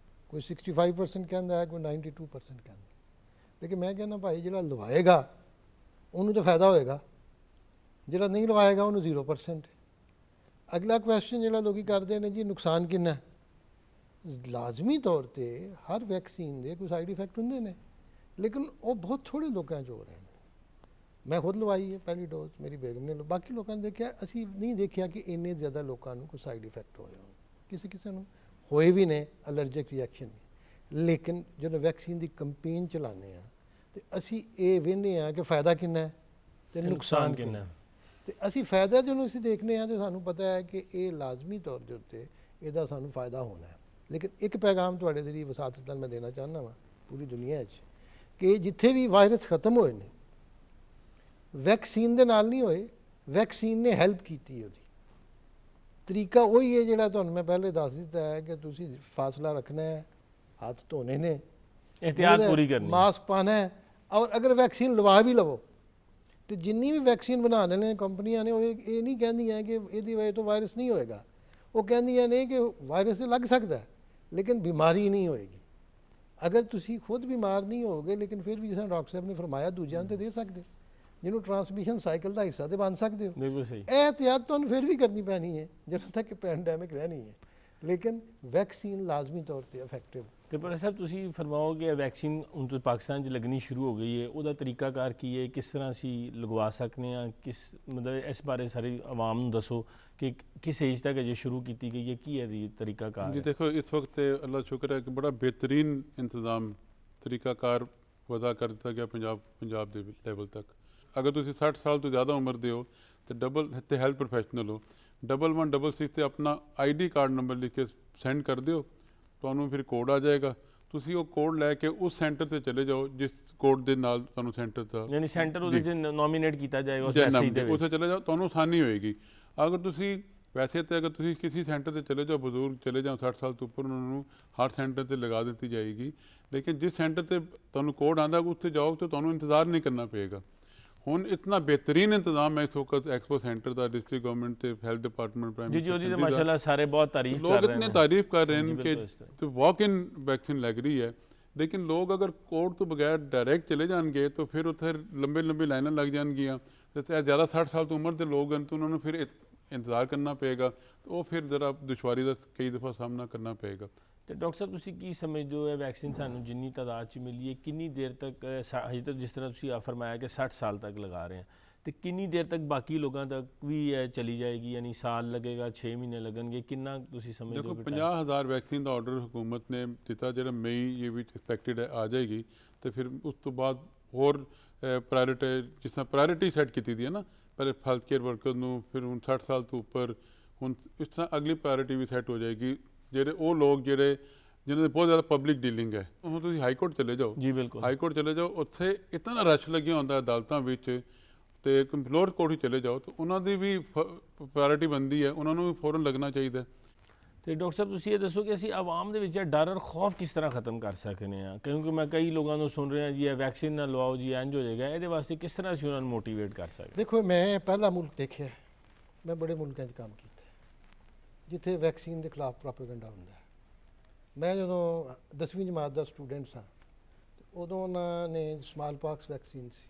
ਕੋਈ 65% ਕਹਿੰਦਾ ਹੈ, ਕੋਈ 92% ਕਹਿੰਦਾ। ਲੇਕਿਨ ਮੈਂ ਕਹਿੰਦਾ ਭਾਈ ਜਿਹੜਾ ਲਵਾਏਗਾ ਉਹਨੂੰ ਤਾਂ ਫਾਇਦਾ ਹੋਏਗਾ, ਜਿਹੜਾ ਨਹੀਂ ਲਵਾਏਗਾ ਉਹਨੂੰ 0%। ਅਗਲਾ ਕੁਐਸਚਨ ਜਿਹੜਾ ਲੋਕ ਕਰਦੇ ਨੇ ਜੀ ਨੁਕਸਾਨ ਕਿੰਨਾ? ਲਾਜ਼ਮੀ ਤੌਰ 'ਤੇ ਹਰ ਵੈਕਸੀਨ ਦੇ ਕੋਈ ਸਾਈਡ ਇਫੈਕਟ ਹੁੰਦੇ ਨੇ, ਲੇਕਿਨ ਉਹ ਬਹੁਤ ਥੋੜ੍ਹੇ ਲੋਕਾਂ 'ਚ ਹੋ ਰਹੇ ਨੇ। ਮੈਂ ਖੁਦ ਲਵਾਈ ਹੈ ਪਹਿਲੀ ਡੋਜ਼, ਮੇਰੀ ਬੇਗਮ ਨੇ, ਬਾਕੀ ਲੋਕਾਂ ਨੇ ਦੇਖਿਆ, ਅਸੀਂ ਨਹੀਂ ਦੇਖਿਆ ਕਿ ਇੰਨੇ ਜ਼ਿਆਦਾ ਲੋਕਾਂ ਨੂੰ ਕੋਈ ਸਾਈਡ ਇਫੈਕਟ ਹੋਏ ਹੋਣ। ਕਿਸੇ ਕਿਸੇ ਨੂੰ ਹੋਏ ਵੀ ਨੇ ਅਲਰਜਿਕ ਰਿਐਕਸ਼ਨ ਵੀ। ਲੇਕਿਨ ਜਦੋਂ ਵੈਕਸੀਨ ਦੀ ਕੰਪੇਨ ਚਲਾਉਂਦੇ ਹਾਂ ਤੇ ਅਸੀਂ ਇਹ ਵੇਖਦੇ ਹਾਂ ਕਿ ਫਾਇਦਾ ਕਿੰਨਾ ਹੈ ਤੇ ਨੁਕਸਾਨ ਕਿੰਨਾ। ਤੇ ਅਸੀਂ ਫਾਇਦਾ ਜਦੋਂ ਅਸੀਂ ਦੇਖਦੇ ਹਾਂ ਤੇ ਸਾਨੂੰ ਪਤਾ ਹੈ ਕਿ ਇਹ ਲਾਜ਼ਮੀ ਤੌਰ ਦੇ ਉੱਤੇ ਇਹਦਾ ਸਾਨੂੰ ਫਾਇਦਾ ਹੋਣਾ ਹੈ। ਲੇਕਿਨ ਇੱਕ ਪੈਗਾਮ ਤੁਹਾਡੇ ਜਿਹੜੀ ਵਸਾਤਤ ਨਾਲ ਮੈਂ ਦੇਣਾ ਚਾਹੁੰਦਾ ਵਾਂ ਪੂਰੀ ਦੁਨੀਆ 'ਚ, ਕਿ ਜਿੱਥੇ ਵੀ ਵਾਇਰਸ ਖਤਮ ਹੋਏ ਨੇ ਵੈਕਸੀਨ ਦੇ ਨਾਲ ਨਹੀਂ ਹੋਏ, ਵੈਕਸੀਨ ਨੇ ਹੈਲਪ ਕੀਤੀ। ਉਹਦੀ ਤਰੀਕਾ ਉਹੀ ਹੈ ਜਿਹੜਾ ਤੁਹਾਨੂੰ ਮੈਂ ਪਹਿਲੇ ਦੱਸ ਦਿੱਤਾ ਹੈ ਕਿ ਤੁਸੀਂ ਫਾਸਲਾ ਰੱਖਣਾ ਹੈ, ਹੱਥ ਧੋਣੇ ਨੇ, एहतियात पूरी करनी, मास्क पाना है। और अगर वैक्सीन लवा भी लवो तो जिन्नी भी वैक्सीन बनाने ने कंपनियां ने ये नहीं कहदियां कि इसकी वजह तो वायरस नहीं होएगा, वो कहदियां ने कि वायरस लग सकता है लेकिन बीमारी नहीं होएगी। अगर तुसी खुद बीमार नहीं होगे लेकिन फिर भी जिस डॉक्टर साहब ने फरमाया दूजियां तो दे सकते, जिन्हों ट्रांसमिशन साइकिल का हिस्सा तो बन सकते हो। बिल्कुल सही। एहतियात तो फिर भी करनी पैनी है जब तक कि पैंडेमिक रहनी है, लेकिन वैक्सीन लाजमी तौर पर इफेक्टिव ਤੇ ਪਰ ਸਾਹਿਬ ਤੁਸੀਂ ਫਰਮਾਓ ਕਿ ਵੈਕਸੀਨ ਹੁਣ ਤੋਂ ਪਾਕਿਸਤਾਨ 'ਚ ਲੱਗਣੀ ਸ਼ੁਰੂ ਹੋ ਗਈ ਹੈ, ਉਹਦਾ ਤਰੀਕਾਕਾਰ ਕੀ ਹੈ, ਕਿਸ ਤਰ੍ਹਾਂ ਅਸੀਂ ਲਗਵਾ ਸਕਦੇ ਹਾਂ, ਕਿਸ ਮਤਲਬ ਇਸ ਬਾਰੇ ਸਾਰੀ ਆਵਾਮ ਨੂੰ ਦੱਸੋ ਕਿ ਕਿਸ ਏਜ ਤੱਕ ਅਜੇ ਸ਼ੁਰੂ ਕੀਤੀ ਗਈ ਹੈ, ਕੀ ਹੈ ਇਹਦੀ ਤਰੀਕਾਕਾਰ जी ਹੈ? देखो इस वक्त अल्लाह शुक्र है कि बड़ा बेहतरीन इंतज़ाम तरीकाकार वज़ा कर दिता गया पंजाब ਦੇ ਲੈਵਲ ਤੱਕ। ਅਗਰ ਤੁਸੀਂ 60 ਸਾਲ ਤੋਂ ਜ਼ਿਆਦਾ ਉਮਰ ਦੇ ਹੋ ਤੇ ਡਬਲ ਤੇ ਹੈਲਥ ਪ੍ਰੋਫੈਸ਼ਨਲ ਹੋ, 1166 ਤੇ ਆਪਣਾ ਆਈਡੀ ਕਾਰਡ ਨੰਬਰ ਲਿਖ ਕੇ ਸੈਂਡ ਕਰ ਦਿਓ, ਤੁਹਾਨੂੰ ਫਿਰ ਕੋਡ ਆ ਜਾਏਗਾ। ਤੁਸੀਂ ਉਹ ਕੋਡ ਲੈ ਕੇ ਉਸ ਸੈਂਟਰ ਤੇ ਚਲੇ ਜਾਓ ਜਿਸ ਕੋਡ ਦੇ ਨਾਲ ਤੁਹਾਨੂੰ ਸੈਂਟਰ ਦਾ ਯਾਨੀ ਸੈਂਟਰ ਉਹਦੇ 'ਚ ਨੋਮੀਨੇਟ ਕੀਤਾ ਜਾਏਗਾ ਉਸ ਜੇ ਮੈਸੇਜ ਦੇ ਨਾਮ ਵਿੱਚ। ਉੱਥੇ ਚਲੇ ਜਾਓ, ਤੁਹਾਨੂੰ ਆਸਾਨੀ ਹੋਏਗੀ। ਅਗਰ ਤੁਸੀਂ ਵੈਸੇ ਤਾਂ ਅਗਰ ਤੁਸੀਂ ਕਿਸੇ ਸੈਂਟਰ ਤੇ ਚਲੇ ਜਾਓ, ਬਜ਼ੁਰਗ ਚਲੇ ਜਾਓ 60 ਸਾਲ ਤੋਂ ਉੱਪਰ, ਉਹਨਾਂ ਨੂੰ ਹਰ ਸੈਂਟਰ ਤੇ ਲਗਾ ਦਿੱਤੀ ਜਾਏਗੀ। ਲੇਕਿਨ ਜਿਸ ਸੈਂਟਰ ਤੇ ਤੁਹਾਨੂੰ ਕੋਡ ਆਉਂਦਾ ਉੱਥੇ ਜਾਓ ਤਾਂ ਤੁਹਾਨੂੰ ਇੰਤਜ਼ਾਰ ਨਹੀਂ ਕਰਨਾ ਪਏਗਾ। ਹੁਣ ਇਤਨਾ ਬਿਹਤਰੀਨ ਇੰਤਜ਼ਾਮ ਹੈ ਇਸ ਵਕਤ ਐਕਸਪੋ ਸੈਂਟਰ ਦਾ, ਡਿਸਟ੍ਰਿਕਟ ਗਵਰਨमेंट ਤੇ ਹੈਲਥ ਡਿਪਾਰਟਮੈਂਟ ਜੀ ਜੀ, ਉਹਦੀ ਤਾਂ ਮਾਸ਼ਾਅੱਲਾ ਸਾਰੇ ਬਹੁਤ ਤਾਰੀਫ ਕਰ ਲੋग ਰਹੇ इतने ਨੇ। तारीफ कर रहे जी, हैं बिल्कुल इस कि तरह। तो वॉक इन वैक्सीन लग रही है। लेकिन लोग अगर कोड तो बगैर डायरैक्ट चले जाएंगे तो फिर उत्थे लंबे लंबी लाइनें लग जाएंगियां। जैसे ज़्यादा 60 साल तो उम्र के लोग हैं तो उन्होंने फिर इंतज़ार करना पेगा, तो वो फिर ज़रा दुश्वारी का कई दफ़ा सामना करना पेगा। ਤੇ ਡਾਕਟਰ ਸਾਹਿਬ ਤੁਸੀਂ ਕੀ ਸਮਝਦੇ ਹੋ ਇਹ ਵੈਕਸੀਨ ਸਾਨੂੰ ਜਿੰਨੀ ਤਾਦਾਦ 'ਚ ਮਿਲੀ ਹੈ ਕਿੰਨੀ ਦੇਰ ਤੱਕ ਹਜੇ ਤੱਕ ਜਿਸ ਤਰ੍ਹਾਂ ਤੁਸੀਂ ਫਰਮਾਇਆ ਕਿ 60 ਸਾਲ ਤੱਕ ਲਗਾ ਰਹੇ हैं, ਤੇ ਕਿੰਨੀ ਦੇਰ ਤੱਕ ਬਾਕੀ ਲੋਕਾਂ ਤੱਕ ਵੀ ਇਹ ਚਲੀ ਜਾਏਗੀ, ਯਾਨੀ ਸਾਲ ਲੱਗੇਗਾ, 6 ਮਹੀਨੇ ਲੱਗਣਗੇ, ਕਿੰਨਾ ਤੁਸੀਂ ਸਮਝਦੇ देखो ਹੋ? 50,000 वैक्सीन का ऑर्डर हुकूमत ने दिता जो मई ये भी एक्सपैक्टेड है आ जाएगी। तो फिर उस तो बाद होर प्रायोरिटी जिस तरह प्रायोरिटी सैट की थी है ना, पहले हैल्थ केयर वर्कर ਨੂੰ ਫਿਰ ਹੁਣ 60 ਸਾਲ ਤੋਂ ਉੱਪਰ ਹੁਣ ਇਸ ਤਰ੍ਹਾਂ ਅਗਲੀ ਪ੍ਰਾਇੋਰਟੀ ਵੀ ਸੈੱਟ ਹੋ ਜਾਏਗੀ। ਜਿਹੜੇ ਉਹ ਲੋਕ ਜਿਹੜੇ ਜਿਨ੍ਹਾਂ ਦੇ ਬਹੁਤ ਜ਼ਿਆਦਾ ਪਬਲਿਕ ਡੀਲਿੰਗ ਹੈ, ਹੁਣ ਤੁਸੀਂ ਹਾਈ ਕੋਰਟ ਚਲੇ ਜਾਓ, ਜੀ ਬਿਲਕੁਲ, ਹਾਈ ਕੋਰਟ ਚਲੇ ਜਾਓ, ਉੱਥੇ ਇਤਨਾ ਰਸ਼ ਲੱਗਿਆ ਹੁੰਦਾ ਅਦਾਲਤਾਂ ਵਿੱਚ, ਤੇ ਲੋਅਰ ਕੋਰਟ ਹੀ ਚਲੇ ਜਾਓ ਤਾਂ ਉਹਨਾਂ ਦੀ ਵੀ ਪ੍ਰਾਇੋਰਟੀ ਬਣਦੀ ਹੈ, ਉਹਨਾਂ ਨੂੰ ਵੀ ਫੌਰਨ ਲੱਗਣਾ ਚਾਹੀਦਾ। ਤੇ ਡਾਕਟਰ ਸਾਹਿਬ ਤੁਸੀਂ ਇਹ ਦੱਸੋ ਕਿ ਅਸੀਂ ਆਵਾਮ ਦੇ ਵਿੱਚ ਡਰ ਔਰ ਖੌਫ ਕਿਸ ਤਰ੍ਹਾਂ ਖਤਮ ਕਰ ਸਕਨੇ ਹਾਂ, ਕਿਉਂਕਿ ਮੈਂ ਕਈ ਲੋਕਾਂ ਨੂੰ ਸੁਣ ਰਿਹਾ ਜੀ ਇਹ ਵੈਕਸੀਨ ਨਾ ਲਵਾਓ ਜੀ ਇੰਝ ਹੋ ਜਾਏਗਾ, ਇਹਦੇ ਵਾਸਤੇ ਕਿਸ ਤਰ੍ਹਾਂ ਅਸੀਂ ਉਹਨਾਂ ਨੂੰ ਮੋਟੀਵੇਟ ਕਰ ਸਕਦੇ? ਦੇਖੋ ਮੈਂ ਪਹਿਲਾ ਮੁਲਕ ਦੇਖਿਆ, ਮੈਂ ਬੜੇ ਮੁਲਕਾਂ 'ਚ ਕੰਮ ਕੀਤਾ ਜਿੱਥੇ ਵੈਕਸੀਨ ਦੇ ਖਿਲਾਫ ਪ੍ਰੋਪੇਗੈਂਡਾ ਹੁੰਦਾ ਹੈ। ਮੈਂ ਜਦੋਂ 10ਵੀਂ ਜਮਾਤ ਦਾ ਸਟੂਡੈਂਟ ਸਾਂ ਉਦੋਂ ਉਹਨਾਂ ਨੇ ਸਮਾਲ ਪਾਕਸ ਵੈਕਸੀਨ ਸੀ,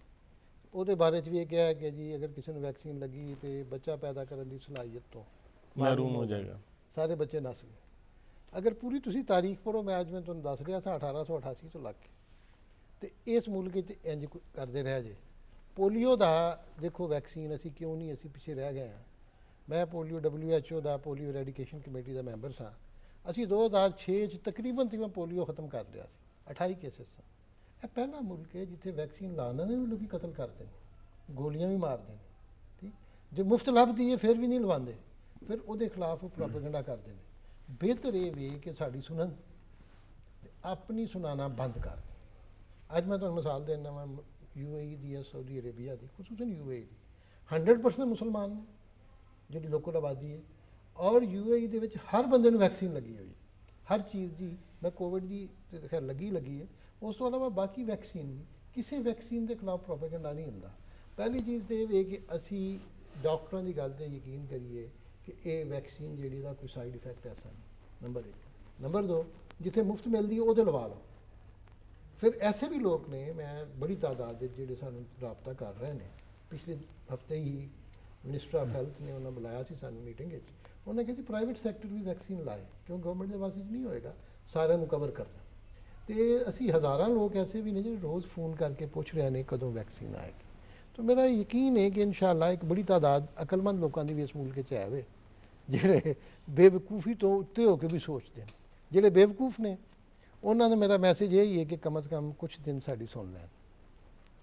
ਉਹਦੇ ਬਾਰੇ 'ਚ ਵੀ ਇਹ ਕਿਹਾ ਕਿ ਜੀ ਅਗਰ ਕਿਸੇ ਨੂੰ ਵੈਕਸੀਨ ਲੱਗੀ ਤੇ ਬੱਚਾ ਪੈਦਾ ਕਰਨ ਦੀ ਸਲਾਹੀਅਤ ਤੋਂ ਮਹਿਰੂਮ ਹੋ ਜਾਏਗਾ, ਸਾਰੇ ਬੱਚੇ ਨਸ ਗਏ। ਅਗਰ ਪੂਰੀ ਤੁਸੀਂ ਤਾਰੀਖ ਪੜ੍ਹੋ, ਮੈਂ ਅੱਜ ਮੈਂ ਤੁਹਾਨੂੰ ਦੱਸ ਰਿਹਾ ਸਾਂ 1888 ਤੋਂ ਲੱਗ ਕੇ, ਤੇ ਇਸ ਮੁਲਕ 'ਚ ਇੰਜ ਕਰਦੇ ਰਹਿ ਜੇ। ਪੋਲੀਓ ਦਾ ਦੇਖੋ ਵੈਕਸੀਨ ਅਸੀਂ ਕਿਉਂ ਨਹੀਂ ਅਸੀਂ ਪਿੱਛੇ ਰਹਿ ਗਏ ਹਾਂ। ਮੈਂ ਪੋਲੀਓ WHO ਦਾ ਪੋਲੀਓ ਰੈਡੀਕੇਸ਼ਨ ਕਮੇਟੀ ਦਾ ਮੈਂਬਰ ਸਾਂ। ਅਸੀਂ 2006 'ਚ ਤਕਰੀਬਨ ਪੋਲੀਓ ਖਤਮ ਕਰ ਲਿਆ ਸੀ, 28 ਕੇਸਿਸ ਸਨ। ਇਹ ਪਹਿਲਾ ਮੁਲਕ ਹੈ ਜਿੱਥੇ ਵੈਕਸੀਨ ਲਾਉਣ ਦੇ ਵੀ ਲੋਕੀ ਕਤਲ ਕਰਦੇ ਨੇ, ਗੋਲੀਆਂ ਵੀ ਮਾਰਦੇ ਨੇ। ਠੀਕ, ਜੇ ਮੁਫਤ ਲੱਭਦੀ ਹੈ ਫਿਰ ਵੀ ਨਹੀਂ ਲਵਾਉਂਦੇ, ਫਿਰ ਉਹਦੇ ਖਿਲਾਫ ਉਹ ਪ੍ਰੋਪੇਗੈਂਡਾ ਕਰਦੇ ਨੇ। ਬਿਹਤਰ ਇਹ ਵੀ ਕਿ ਸਾਡੀ ਸੁਣਨ ਤੇ ਆਪਣੀ ਸੁਣਾਉਣਾ ਬੰਦ ਕਰ ਦੇਣ। ਅੱਜ ਮੈਂ ਤੁਹਾਨੂੰ ਮਿਸਾਲ ਦੇਣਾ ਵਾ UAE ਦੀ ਜਾਂ ਸਾਊਦੀ ਅਰੇਬੀਆ ਦੀ, ਖੁਸੂਸਨ UAE ਦੀ 100% ਮੁਸਲਮਾਨ ਨੇ ਜਿਹੜੀ ਲੋਕਲ ਆਬਾਦੀ ਹੈ, ਔਰ UAE ਦੇ ਵਿੱਚ ਹਰ ਬੰਦੇ ਨੂੰ ਵੈਕਸੀਨ ਲੱਗੀ ਹੋਈ ਹੈ ਹਰ ਚੀਜ਼ ਦੀ। ਮੈਂ ਕੋਵਿਡ ਦੀ ਤੇ ਖੈਰ ਲੱਗੀ ਹੈ, ਉਸ ਤੋਂ ਇਲਾਵਾ ਬਾਕੀ ਵੈਕਸੀਨ ਵੀ, ਕਿਸੇ ਵੈਕਸੀਨ ਦੇ ਖਿਲਾਫ ਪ੍ਰੋਪੇਗੈਂਡਾ ਨਹੀਂ ਹੁੰਦਾ। ਪਹਿਲੀ ਚੀਜ਼ ਤਾਂ ਇਹ ਵੇ ਕਿ ਅਸੀਂ ਡਾਕਟਰਾਂ ਦੀ ਗੱਲ 'ਤੇ ਯਕੀਨ ਕਰੀਏ ਕਿ ਇਹ ਵੈਕਸੀਨ ਜਿਹੜੀ ਦਾ ਕੋਈ ਸਾਈਡ ਇਫੈਕਟ ਐਸਾ ਨਹੀਂ, ਨੰਬਰ 1। ਨੰਬਰ 2, ਜਿੱਥੇ ਮੁਫਤ ਮਿਲਦੀ ਹੈ ਉਹਦੇ ਲਵਾ ਲਓ। ਫਿਰ ਐਸੇ ਵੀ ਲੋਕ ਨੇ, ਮੈਂ ਬੜੀ ਤਾਦਾਦ ਦੇ ਜਿਹੜੇ ਸਾਨੂੰ ਰਾਬਤਾ ਕਰ ਰਹੇ ਨੇ, ਪਿਛਲੇ ਹਫਤੇ ਹੀ ਮਿਨਿਸਟਰ ਆਫ ਹੈਲਥ ਨੇ ਉਹਨਾਂ ਬੁਲਾਇਆ ਸੀ ਸਾਨੂੰ ਮੀਟਿੰਗ ਵਿੱਚ, ਉਹਨੇ ਕਿਹਾ ਸੀ ਪ੍ਰਾਈਵੇਟ ਸੈਕਟਰ ਵੀ ਵੈਕਸੀਨ ਲਾਏ, ਕਿਉਂ ਗਵਰਨਮੈਂਟ ਦੇ ਵਾਸਤੇ ਨਹੀਂ ਹੋਏਗਾ ਸਾਰਿਆਂ ਨੂੰ ਕਵਰ ਕਰਨਾ। ਤੇ ਅਸੀਂ ਹਜ਼ਾਰਾਂ ਲੋਕ ਐਸੇ ਵੀ ਨੇ ਜਿਹੜੇ ਰੋਜ਼ ਫੋਨ ਕਰਕੇ ਪੁੱਛ ਰਹੇ ਨੇ ਕਦੋਂ ਵੈਕਸੀਨ ਆਏਗੀ। ਤਾਂ ਮੇਰਾ ਯਕੀਨ ਹੈ ਕਿ ਇਨਸ਼ਾਅੱਲਾ ਇੱਕ ਬੜੀ ਤਾਦਾਦ ਅਕਲਮੰਦ ਲੋਕਾਂ ਦੀ ਵੀ ਇਸ ਮੁਲਕ 'ਚ ਹੈ ਵੇ, ਜਿਹੜੇ ਬੇਵਕੂਫੀ ਤੋਂ ਉੱਤੇ ਹੋ ਕੇ ਵੀ ਸੋਚਦੇ ਨੇ। ਜਿਹੜੇ ਬੇਵਕੂਫ ਨੇ ਉਹਨਾਂ ਦਾ ਮੇਰਾ ਮੈਸੇਜ ਇਹ ਹੀ ਹੈ ਕਿ ਕਮ ਅਜ਼ ਕਮ ਕੁਛ ਦਿਨ ਸਾਡੀ ਸੁਣ ਲੈਣ,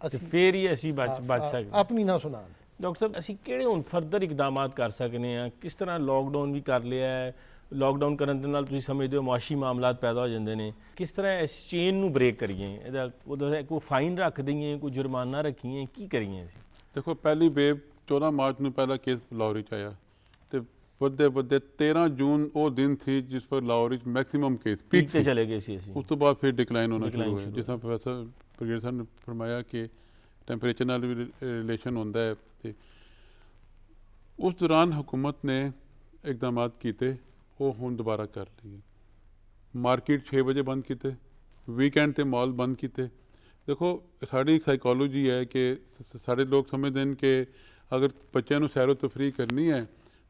ਤੇ ਫਿਰ ਹੀ ਅਸੀਂ ਬਚ ਸਕਦੇ ਆਪਣੀ ਨਾ ਸੁਣਾਉਣ। ਡਾਕਟਰ ਸਾਹਿਬ ਅਸੀਂ ਕਿਹੜੇ ਹੁਣ ਫਰਦਰ ਇਕਦਾਮਾਤ ਕਰ ਸਕਨੇ ਹਾਂ? ਕਿਸ ਤਰ੍ਹਾਂ ਲੋਕਡਾਊਨ ਵੀ ਕਰ ਲਿਆ ਹੈ, ਲੋਕਡਾਊਨ ਕਰਨ ਦੇ ਨਾਲ ਤੁਸੀਂ ਸਮਝਦੇ ਹੋ ਮੁਆਸ਼ੀ ਮਾਮਲਾਤ ਪੈਦਾ ਹੋ ਜਾਂਦੇ ਨੇ, ਕਿਸ ਤਰ੍ਹਾਂ ਇਸ ਚੇਨ ਨੂੰ ਬ੍ਰੇਕ ਕਰੀਏ? ਉਹਦਾ ਕੋਈ ਫਾਈਨ ਰੱਖ ਦਈਏ, ਕੋਈ ਜੁਰਮਾਨਾ ਰੱਖੀਏ, ਕੀ ਕਰੀਏ ਅਸੀਂ? ਦੇਖੋ ਪਹਿਲੀ ਵੇਵ 14 ਮਾਰਚ ਨੂੰ ਪਹਿਲਾ ਕੇਸ ਲਾਹੌਰ 'ਚ ਆਇਆ, ਤੇ ਵੱਧਦੇ 13 ਜੂਨ ਉਹ ਦਿਨ ਸੀ ਜਿਸ ਪਰ ਲਾਹੌਰ 'ਚ ਮੈਕਸਿਮਮ ਕੇਸ ਪੀਕ ਤੇ ਚਲੇ ਗਏ ਸੀ ਅਸੀਂ। ਉਸ ਤੋਂ ਬਾਅਦ ਫਿਰ ਡਿਕਲਾਈਨ ਹੋਣਾ ਸ਼ੁਰੂ ਹੋਇਆ। ਜਿਸ ਤਰ੍ਹਾਂ ਪ੍ਰੋਫੈਸਰ ਬ੍ਰਿਗੇਡ ਸਾਹਿਬ ਨੇ ਫਰਮਾਇਆ ਕਿ ਟੈਂਪਰੇਚਰ ਨਾਲ ਵੀ ਰਿਲੇਸ਼ਨ ਹੁੰਦਾ ਹੈ, ਤੇ ਉਸ ਦੌਰਾਨ ਹੁਕੂਮਤ ਨੇ ਇਕਦਾਮਾਤ ਕੀਤੇ, ਉਹ ਹੁਣ ਦੁਬਾਰਾ ਕਰ ਲਈਏ। ਮਾਰਕੀਟ 6 ਵਜੇ ਬੰਦ ਕੀਤੇ, ਵੀਕਐਂਡ ਤੇ ਮਾਲ ਬੰਦ ਕੀਤੇ। ਦੇਖੋ ਸਾਡੀ ਸਾਈਕੋਲੋਜੀ ਹੈ ਕਿ ਸਾਡੇ ਲੋਕ ਸਮਝਦੇ ਨੇ ਕਿ ਅਗਰ ਬੱਚਿਆਂ ਨੂੰ ਸੈਰੋ ਤਫਰੀਹ ਕਰਨੀ ਹੈ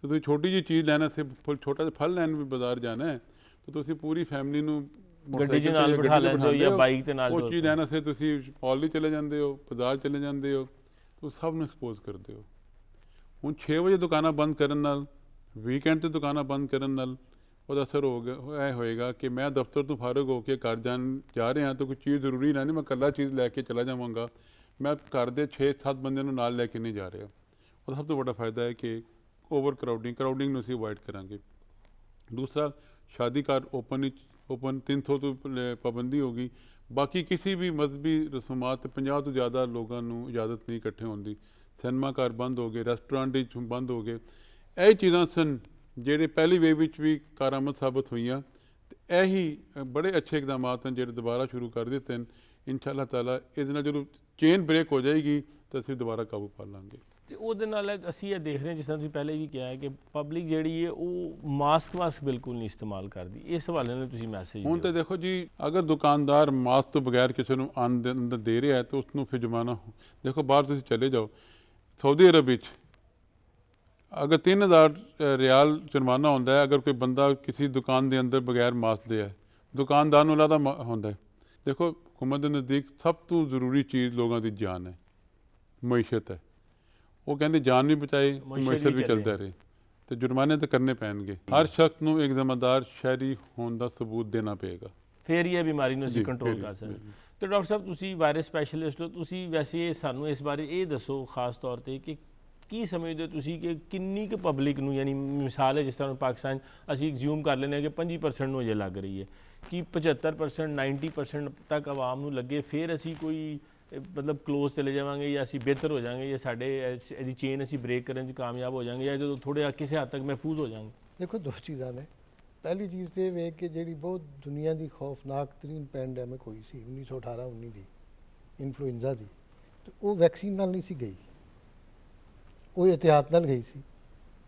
ਤਾਂ ਤੁਸੀਂ ਛੋਟੀ ਜਿਹੀ ਚੀਜ਼ ਲੈਣਾ ਸੀ, ਛੋਟਾ ਜਿਹਾ ਫਲ ਲੈਣ ਵੀ ਬਾਜ਼ਾਰ ਜਾਣਾ ਹੈ, ਤਾਂ ਤੁਸੀਂ ਪੂਰੀ ਫੈਮਿਲੀ ਨੂੰ ਗੱਡੀ 'ਚ ਮੋਟਰਸਾਈਕਲ ਨਾਲ ਤੇ ਬਿਠਾ ਗੱਡੀ ਤੇ ਲੈਂਦੇ ਹੋ ਬਿਠਾਉਂਦੇ ਜਾਂ ਹੋ, ਬਾਈਕ ਤੇ ਨਾਲ ਉਹ ਤੁਰ ਚੀਜ਼ ਪਏ। ਲੈਣ ਵਾਸਤੇ ਤੁਸੀਂ ਮਾਲ ਨਹੀਂ ਚਲੇ ਜਾਂਦੇ ਹੋ, ਬਾਜ਼ਾਰ ਚਲੇ ਜਾਂਦੇ ਹੋ, ਤੁਸੀਂ ਸਭ ਨੂੰ ਐਕਸਪੋਜ਼ ਕਰਦੇ ਹੋ। ਹੁਣ 6 ਵਜੇ ਦੁਕਾਨਾਂ ਬੰਦ ਕਰਨ ਨਾਲ, ਵੀਕਐਂਡ 'ਤੇ ਦੁਕਾਨਾਂ ਬੰਦ ਕਰਨ ਨਾਲ ਉਹਦਾ ਅਸਰ ਇਹ ਹੋਏਗਾ ਕਿ ਮੈਂ ਦਫ਼ਤਰ ਤੋਂ ਫਾਰਗ ਹੋ ਕੇ ਘਰ ਜਾ ਰਿਹਾ ਤਾਂ ਕੋਈ ਚੀਜ਼ ਜ਼ਰੂਰੀ ਨਾ ਨਹੀਂ ਮੈਂ ਇਕੱਲਾ ਚੀਜ਼ ਲੈ ਕੇ ਚਲਾ ਜਾਵਾਂਗਾ, ਮੈਂ ਘਰ ਦੇ 6-7 ਬੰਦਿਆਂ ਨੂੰ ਨਾਲ ਲੈ ਕੇ ਨਹੀਂ ਜਾ ਰਿਹਾ। ਉਹਦਾ ਸਭ ਤੋਂ ਵੱਡਾ ਫਾਇਦਾ ਹੈ ਕਿ ਓਵਰ ਕਰਾਊਡਿੰਗ ਨੂੰ ਅਸੀਂ ਅਵੋਇਡ ਕਰਾਂਗੇ। ਦੂਸਰਾ, ਸ਼ਾਦੀ ਘਰ ਓਪਨ 300 ਤੋਂ ਪਾਬੰਦੀ ਹੋ ਗਈ। ਬਾਕੀ ਕਿਸੇ ਵੀ ਮਜ਼ਹਬੀ ਰਸੂਮਾਤ 50 ਤੋਂ ਜ਼ਿਆਦਾ ਲੋਕਾਂ ਨੂੰ ਇਜਾਜ਼ਤ ਨਹੀਂ ਇਕੱਠੇ ਹੋਣ ਦੀ। ਸਿਨੇਮਾ ਘਰ ਬੰਦ ਹੋ ਗਏ, ਰੈਸਟੋਰੈਂਟ ਬੰਦ ਹੋ ਗਏ। ਇਹ ਚੀਜ਼ਾਂ ਸਨ ਜਿਹੜੇ ਪਹਿਲੀ ਵੇਵ ਵਿੱਚ ਵੀ ਕਾਰਾਮਦ ਸਾਬਤ ਹੋਈਆਂ, ਅਤੇ ਇਹੀ ਬੜੇ ਅੱਛੇ ਇਕਦਾਮਾਤ ਹਨ ਜਿਹੜੇ ਦੁਬਾਰਾ ਸ਼ੁਰੂ ਕਰ ਦਿੱਤੇ ਹਨ। ਇੰਸ਼ਾ ਅੱਲਾਹ ਤਾਲਾ ਇਹਦੇ ਨਾਲ ਜਦੋਂ ਚੇਨ ਬ੍ਰੇਕ ਹੋ ਜਾਏਗੀ ਤਾਂ ਅਸੀਂ ਦੁਬਾਰਾ ਕਾਬੂ ਪਾ ਲਾਂਗੇ। ਤੇ ਉਹਦੇ ਨਾਲ ਅਸੀਂ ਇਹ ਦੇਖ ਰਹੇ ਹਾਂ, ਜਿਸ ਤਰ੍ਹਾਂ ਤੁਸੀਂ ਪਹਿਲੇ ਵੀ ਕਿਹਾ ਹੈ, ਕਿ ਪਬਲਿਕ ਜਿਹੜੀ ਹੈ ਉਹ ਮਾਸਕ ਬਿਲਕੁਲ ਨਹੀਂ ਇਸਤੇਮਾਲ ਕਰਦੀ। ਇਸ ਹਵਾਲੇ ਨਾਲ ਤੁਸੀਂ ਮੈਸੇਜ ਹੁਣ ਤਾਂ ਦੇਖੋ ਜੀ, ਅਗਰ ਦੁਕਾਨਦਾਰ ਮਾਸਕ ਤੋਂ ਬਗੈਰ ਕਿਸੇ ਨੂੰ ਅੰਦਰ ਦੇ ਰਿਹਾ ਹੈ ਤਾਂ ਉਸ ਨੂੰ ਫਿਰ ਜੁਰਮਾਨਾ ਦੇਖੋ। ਬਾਹਰ ਤੁਸੀਂ ਚਲੇ ਜਾਓ, ਸਾਊਦੀ ਅਰਬ ਵਿੱਚ ਅਗਰ 3000 ਰਿਆਲ ਜੁਰਮਾਨਾ ਹੁੰਦਾ ਹੈ ਅਗਰ ਕੋਈ ਬੰਦਾ ਕਿਸੇ ਦੁਕਾਨ ਦੇ ਅੰਦਰ ਬਗੈਰ ਮਾਸਕ ਦੇ ਹੈ, ਦੁਕਾਨਦਾਰ ਨੂੰ ਅਲਾਦਾ ਹੁੰਦਾ ਹੈ। ਦੇਖੋ, ਹੁਕੂਮਤ ਦੇ ਨਜ਼ਦੀਕ ਸਭ ਤੋਂ ਜ਼ਰੂਰੀ ਚੀਜ਼ ਲੋਕਾਂ ਦੀ ਜਾਨ ਹੈ, ਮਈਸ਼ਤ ਹੈ। ਉਹ ਕਹਿੰਦੇ ਜਾਨ ਵੀ ਬਚਾਏ, ਮਈਸ਼ਤ ਵੀ ਚੱਲਦਾ ਰਹੇ, ਤੇ ਜੁਰਮਾਨੇ ਤਾਂ ਕਰਨੇ ਪੈਣਗੇ। ਹਰ ਸ਼ਖਸ ਨੂੰ ਇੱਕ ਜ਼ਿੰਮੇਦਾਰ ਸ਼ਹਿਰੀ ਹੋਣ ਦਾ ਸਬੂਤ ਦੇਣਾ ਪਏਗਾ, ਫਿਰ ਹੀ ਇਹ ਬਿਮਾਰੀ ਨੂੰ ਅਸੀਂ ਕੰਟਰੋਲ ਕਰ ਸਕਦੇ। ਤੇ ਡਾਕਟਰ ਸਾਹਿਬ, ਤੁਸੀਂ ਵਾਇਰਸ ਸਪੈਸ਼ਲਿਸਟ ਹੋ, ਤੁਸੀਂ ਵੈਸੇ ਸਾਨੂੰ ਇਸ ਬਾਰੇ ਇਹ ਦੱਸੋ ਖਾਸ ਤੌਰ ਤੇ ਕਿ ਕੀ ਸਮਝਦੇ ਹੋ ਤੁਸੀਂ ਕਿ ਕਿੰਨੀ ਕੁ ਪਬਲਿਕ ਨੂੰ, ਯਾਨੀ ਮਿਸਾਲ ਹੈ ਜਿਸ ਤਰ੍ਹਾਂ ਪਾਕਿਸਤਾਨ ਅਸੀਂ ਐਗਜ਼ਿਊਮ ਕਰ ਲੈਂਦੇ ਹਾਂ ਕਿ 25% ਨੂੰ ਅਜੇ ਲੱਗ ਰਹੀ ਹੈ, ਕਿ 75% 90% ਤੱਕ ਆਵਾਮ ਨੂੰ ਲੱਗੇ, ਫਿਰ ਅਸੀਂ ਕੋਈ ਮਤਲਬ ਕਲੋਜ਼ ਚਲੇ ਜਾਵਾਂਗੇ ਜਾਂ ਅਸੀਂ ਬਿਹਤਰ ਹੋ ਜਾਵਾਂਗੇ, ਜਾਂ ਸਾਡੇ ਇਹਦੀ ਚੇਨ ਅਸੀਂ ਬ੍ਰੇਕ ਕਰਨ 'ਚ ਕਾਮਯਾਬ ਹੋ ਜਾਵਾਂਗੇ, ਜਾਂ ਜਦੋਂ ਥੋੜ੍ਹੇ ਕਿਸੇ ਹੱਦ ਤੱਕ ਮਹਿਫੂਜ਼ ਹੋ ਜਾਵਾਂਗੇ? ਦੇਖੋ, ਦੋ ਚੀਜ਼ਾਂ ਨੇ। ਪਹਿਲੀ ਚੀਜ਼ ਤੇ ਵੇਖ ਕੇ ਜਿਹੜੀ ਬਹੁਤ ਦੁਨੀਆ ਦੀ ਖੌਫਨਾਕ ਤਰੀਨ ਪੈਂਡੈਮਿਕ ਹੋਈ ਸੀ 1918-19 ਦੀ, ਇਨਫਲੂਐਂਜ਼ਾ ਦੀ, ਤੇ ਉਹ ਵੈਕਸੀਨ ਨਾਲ ਨਹੀਂ ਸੀ ਗਈ, ਉਹ ਇਹਤਿਆਤ ਨਾਲ ਗਈ ਸੀ।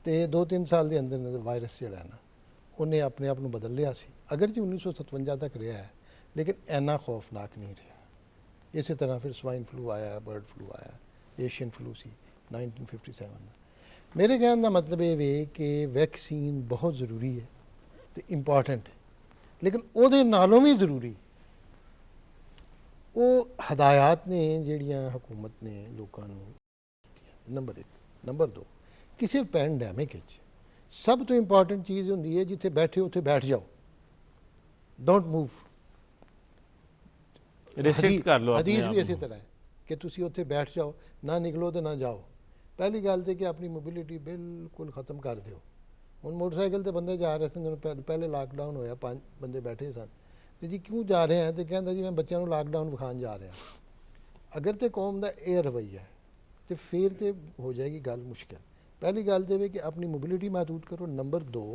ਤੇ 2-3 ਸਾਲ ਦੇ ਅੰਦਰ ਵਾਇਰਸ ਜਿਹੜਾ ਹੈ ਨਾ, ਉਹਨੇ ਆਪਣੇ ਆਪ ਨੂੰ ਬਦਲ ਲਿਆ ਸੀ। ਅਗਰ ਜੀ 1957 ਤੱਕ ਰਿਹਾ ਹੈ, ਲੇਕਿਨ ਇੰਨਾ ਖੌਫਨਾਕ ਨਹੀਂ ਰਿਹਾ। ਇਸੇ ਤਰ੍ਹਾਂ ਫਿਰ ਸਵਾਈਨ ਫਲੂ ਆਇਆ, ਬਰਡ ਫਲੂ ਆਇਆ, ਏਸ਼ੀਅਨ ਫਲੂ ਸੀ 1957 ਦਾ। ਮੇਰੇ ਕਹਿਣ ਦਾ ਮਤਲਬ ਇਹ ਵੇ ਕਿ ਵੈਕਸੀਨ ਬਹੁਤ ਜ਼ਰੂਰੀ ਹੈ ਤੇ ਇੰਪੋਰਟੈਂਟ ਹੈ, ਲੇਕਿਨ ਉਹਦੇ ਨਾਲੋਂ ਵੀ ਜ਼ਰੂਰੀ ਉਹ ਹਦਾਇਤ ਨੇ ਜਿਹੜੀਆਂ ਹਕੂਮਤ ਨੇ ਲੋਕਾਂ ਨੂੰ ਦਿੱਤੀਆਂ। ਨੰਬਰ 1। ਨੰਬਰ 2, ਕਿਸੇ ਪੈਂਡੈਮਿਕ ਵਿੱਚ ਸਭ ਤੋਂ ਇੰਪੋਰਟੈਂਟ ਚੀਜ਼ ਹੁੰਦੀ ਹੈ ਜਿੱਥੇ ਬੈਠੇ ਉੱਥੇ ਬੈਠ ਜਾਓ, ਡੋਂਟ ਮੂਵ। ਰਿਸਟ੍ਰਿਕਟ ਕਰ ਲਓ ਆਪਣੇ ਹਦੀਸ ਆਪ ਵੀ ਇਸੇ ਨੂੰ। ਤਰ੍ਹਾਂ ਹੈ ਕਿ ਤੁਸੀਂ ਉੱਥੇ ਬੈਠ ਜਾਓ, ਨਾ ਨਿਕਲੋ ਤੇ ਨਾ ਜਾਓ। ਪਹਿਲੀ ਗੱਲ ਤੇ ਕਿ ਆਪਣੀ ਮੋਬਿਲਿਟੀ ਬਿਲਕੁਲ ਖਤਮ ਕਰ ਦਿਓ। ਹੁਣ ਮੋਟਰਸਾਈਕਲ ਤੇ ਬੰਦੇ ਜਾ ਰਹੇ ਸਨ, ਜਦੋਂ ਪਹਿਲੇ ਲਾਕਡਾਊਨ ਹੋਇਆ 5 ਬੰਦੇ ਬੈਠੇ ਸਨ, ਤੇ ਜੀ ਕਿਉਂ ਜਾ ਰਹੇ ਆ, ਤੇ ਕਹਿੰਦਾ ਜੀ ਮੈਂ ਬੱਚਿਆਂ ਨੂੰ ਲਾਕਡਾਊਨ ਵਿਖਾਉਣ ਜਾ ਰਿਹਾ। ਅਗਰ ਤੇ ਕੌਮ ਦਾ ਇਹ ਰਵੱਈਆ ਹੈ ਤੇ ਫਿਰ ਤੇ ਹੋ ਜਾਏਗੀ ਗੱਲ ਮੁਸ਼ਕਿਲ। ਪਹਿਲੀ ਗੱਲ ਤੇ ਕਿ ਆਪਣੀ ਮੋਬਿਲਿਟੀ ਮਹਿਦੂਦ ਕਰੋ। ਨੰਬਰ 2,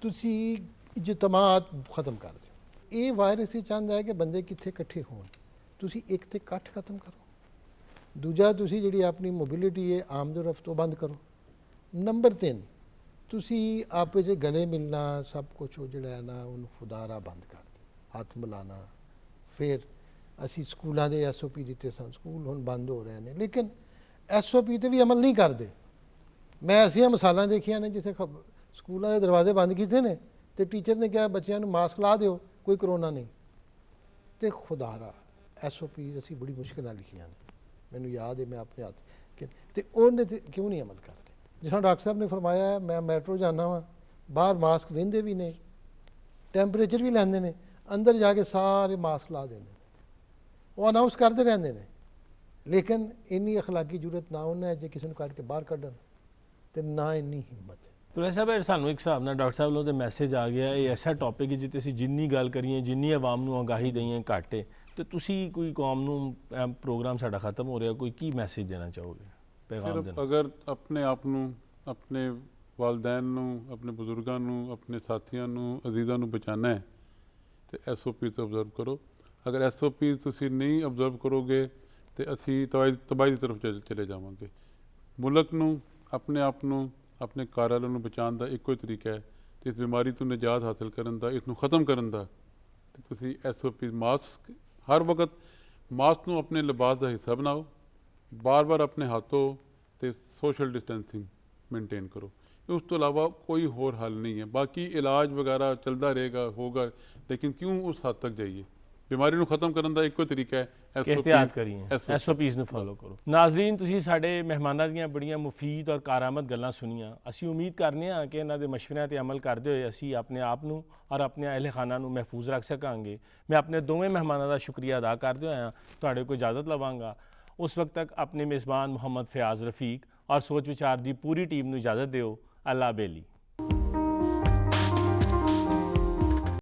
ਤੁਸੀਂ ਇਜਤਮਾਤ ਖਤਮ ਕਰ ਦਿਓ। ਇਹ ਵਾਇਰਸ ਇਹ ਚਾਹੁੰਦਾ ਹੈ ਕਿ ਬੰਦੇ ਕਿੱਥੇ ਇਕੱਠੇ ਹੋਣ, ਤੁਸੀਂ ਇੱਕ ਤੇ ਇਕੱਠ ਖਤਮ ਕਰੋ। ਦੂਜਾ, ਤੁਸੀਂ ਜਿਹੜੀ ਆਪਣੀ ਮੋਬਿਲਿਟੀ ਹੈ ਆਮਦ و ਰਫਤ ਬੰਦ ਕਰੋ। ਨੰਬਰ 3, ਤੁਸੀਂ ਆਪਸ ਵਿੱਚ ਗਲੇ ਮਿਲਣਾ ਸਭ ਕੁਛ ਉਹ ਜਿਹੜਾ ਹੈ ਨਾ ਉਹਨੂੰ ਖੁਦਾਰਾ ਬੰਦ ਕਰ ਦਿਓ, ਹੱਥ ਮਿਲਾਣਾ। ਫਿਰ ਅਸੀਂ ਸਕੂਲਾਂ ਦੇ SOP ਦਿੱਤੇ ਸਨ, ਸਕੂਲ ਹੁਣ ਬੰਦ ਹੋ ਰਹੇ ਨੇ, ਲੇਕਿਨ SOP ਤੇ ਵੀ ਅਮਲ ਨਹੀਂ ਕਰਦੇ। ਮੈਂ ਐਸੀਆਂ ਮਿਸਾਲਾਂ ਦੇਖੀਆਂ ਨੇ ਜਿੱਥੇ ਸਕੂਲਾਂ ਦੇ ਦਰਵਾਜ਼ੇ ਬੰਦ ਕੀਤੇ ਨੇ ਤੇ ਟੀਚਰ ਨੇ ਕਿਹਾ ਬੱਚਿਆਂ ਨੂੰ ਮਾਸਕ ਲਾ ਦਿਓ, ਕੋਈ ਕਰੋਨਾ ਨਹੀਂ। ਤੇ ਖੁਦਾਰਾ SOP ਅਸੀਂ ਬੜੀ ਮੁਸ਼ਕਿਲ ਨਾਲ ਲਿਖੀਆਂ ਨੇ, ਮੈਨੂੰ ਯਾਦ ਹੈ ਮੈਂ ਆਪਣੇ ਹੱਥ ਤੇ ਉਹਨੇ ਤੇ ਕਿਉਂ ਨਹੀਂ ਅਮਲ ਕਰਦੇ। ਜਿਸ ਤਰ੍ਹਾਂ ਡਾਕਟਰ ਸਾਹਿਬ ਨੇ ਫਰਮਾਇਆ, ਮੈਂ ਮੈਟਰੋ ਜਾਂਦਾ ਵਾਂ, ਬਾਹਰ ਮਾਸਕ ਵਹਿੰਦੇ ਵੀ ਨੇ, ਟੈਂਪਰੇਚਰ ਵੀ ਲੈਂਦੇ ਨੇ, ਅੰਦਰ ਜਾ ਕੇ ਸਾਰੇ ਮਾਸਕ ਲਾ ਦਿੰਦੇ ਨੇ, ਉਹ ਅਨਾਊਂਸ ਕਰਦੇ ਰਹਿੰਦੇ ਨੇ, ਲੇਕਿਨ ਇੰਨੀ ਅਖਲਾਕੀ ਜ਼ਰੂਰਤ ਨਾ ਉਹਨਾਂ ਜੇ ਕਿਸੇ ਨੂੰ ਕੱਢ ਕੇ ਬਾਹਰ ਕੱਢਣ, ਤੇ ਨਾ ਇੰਨੀ ਹਿੰਮਤ। ਪ੍ਰੋਫੈਸਰ ਸਾਹਿਬ, ਸਾਨੂੰ ਇੱਕ ਹਿਸਾਬ ਨਾਲ ਡਾਕਟਰ ਸਾਹਿਬ ਵੱਲੋਂ ਤੇ ਮੈਸੇਜ ਆ ਗਿਆ, ਇਹ ਐਸਾ ਟੌਪਿਕ ਹੈ ਜਿੱਤੇ ਅਸੀਂ ਜਿੰਨੀ ਗੱਲ ਕਰੀਏ, ਜਿੰਨੀ ਆਵਾਮ ਨੂੰ ਆਗਾਹੀ ਦਈਏ ਘੱਟ ਹੈ। ਤੇ ਤੁਸੀਂ ਕੋਈ ਕੌਮ ਨੂੰ, ਪ੍ਰੋਗਰਾਮ ਸਾਡਾ ਖਤਮ ਹੋ ਰਿਹਾ, ਕੋਈ ਕੀ ਮੈਸੇਜ ਦੇਣਾ ਚਾਹੋਗੇ, ਪੈਗਾਮ ਸਿਰਫ ਦੇਣਾ? ਅਗਰ ਆਪਣੇ ਆਪ ਨੂੰ, ਆਪਣੇ ਵਾਲਦੈਨ ਨੂੰ, ਆਪਣੇ ਬਜ਼ੁਰਗਾਂ ਨੂੰ, ਆਪਣੇ ਸਾਥੀਆਂ ਨੂੰ, ਅਜ਼ੀਜ਼ਾਂ ਨੂੰ ਬਚਾਉਣਾ ਹੈ ਤੇ SOP ਤੋਂ ਅਬਜ਼ਰਵ ਕਰੋ। ਅਗਰ SOP ਤੁਸੀਂ ਨਹੀਂ ਅਬਜ਼ਰਵ ਕਰੋਗੇ ਤੇ ਅਸੀਂ ਤਬਾਹੀ ਦੀ ਤਰਫ ਚਲੇ ਜਾਵਾਂਗੇ। ਮੁਲਕ ਨੂੰ, ਆਪਣੇ ਆਪ ਨੂੰ, ਆਪਣੇ ਘਰ ਵਾਲਿਆਂ ਨੂੰ ਬਚਾਉਣ ਦਾ ਇੱਕੋ ਹੀ ਤਰੀਕਾ ਹੈ ਤੇ ਇਸ ਬਿਮਾਰੀ ਤੋਂ ਨਿਜਾਤ ਹਾਸਲ ਕਰਨ ਦਾ, ਇਸ ਨੂੰ ਖਤਮ ਕਰਨ ਦਾ, ਤੇ ਤੁਸੀਂ SOP ਮਾਸਕ ਹਰ ਵਕਤ, ਮਾਸਕ ਨੂੰ ਆਪਣੇ ਲਿਬਾਸ ਦਾ ਹਿੱਸਾ ਬਣਾਓ, ਬਾਰ-ਬਾਰ ਆਪਣੇ ਹੱਥ ਧੋ ਤੇ ਸੋਸ਼ਲ ਡਿਸਟੈਂਸਿੰਗ ਮੇਨਟੇਨ ਕਰੋ। ਉਸ ਤੋਂ ਇਲਾਵਾ ਕੋਈ ਹੋਰ ਹੱਲ ਨਹੀਂ ਹੈ। ਬਾਕੀ ਇਲਾਜ ਵਗੈਰਾ ਚੱਲਦਾ ਰਹੇਗਾ, ਹੋਗਾ, ਲੇਕਿਨ ਕਿਉਂ ਉਸ ਹੱਦ ਤੱਕ ਜਾਈਏ? ਬਿਮਾਰੀ ਨੂੰ ਖਤਮ ਕਰਨ ਦਾ ਇੱਕੋ ਤਰੀਕਾ ਹੈ एहतियात करिए, SOPs ਨੂੰ ਫੋਲੋ ਕਰੋ। ਨਾਜ਼ਰੀਨ, ਤੁਸੀਂ ਸਾਡੇ ਮਹਿਮਾਨਾਂ ਦੀਆਂ ਬੜੀਆਂ ਮੁਫੀਦ ਔਰ ਕਾਰਾਮਦ ਗੱਲਾਂ ਸੁਣੀਆਂ। ਅਸੀਂ ਉਮੀਦ ਕਰਨੇ ਹਾਂ ਕਿ ਇਹਨਾਂ ਦੇ ਮਸ਼ਵਰਿਆਂ ਤੇ ਅਮਲ ਕਰਦੇ ਹੋਏ ਅਸੀਂ ਆਪਣੇ ਆਪ ਨੂੰ ਔਰ ਆਪਣੇ ਅਹਿਲ ਖਾਨਾ ਨੂੰ ਮਹਿਫੂਜ਼ ਰੱਖ ਸਕਾਂਗੇ। ਮੈਂ ਆਪਣੇ ਦੋਵੇਂ ਮਹਿਮਾਨਾਂ ਦਾ ਸ਼ੁਕਰੀਆ ਅਦਾ ਕਰਦੇ ਹੋਇਆ ਤੁਹਾਡੇ ਕੋਲ ਇਜਾਜ਼ਤ ਲਵਾਂਗਾ। ਉਸ ਵਕਤ ਤੱਕ ਆਪਣੇ ਮੇਜ਼ਬਾਨ ਮੁਹੰਮਦ ਫयाज़ रफ़ीक और सोच विचार की पूरी टीम ਨੂੰ इजाज़त ਦਿਓ। अल्लाह बेली।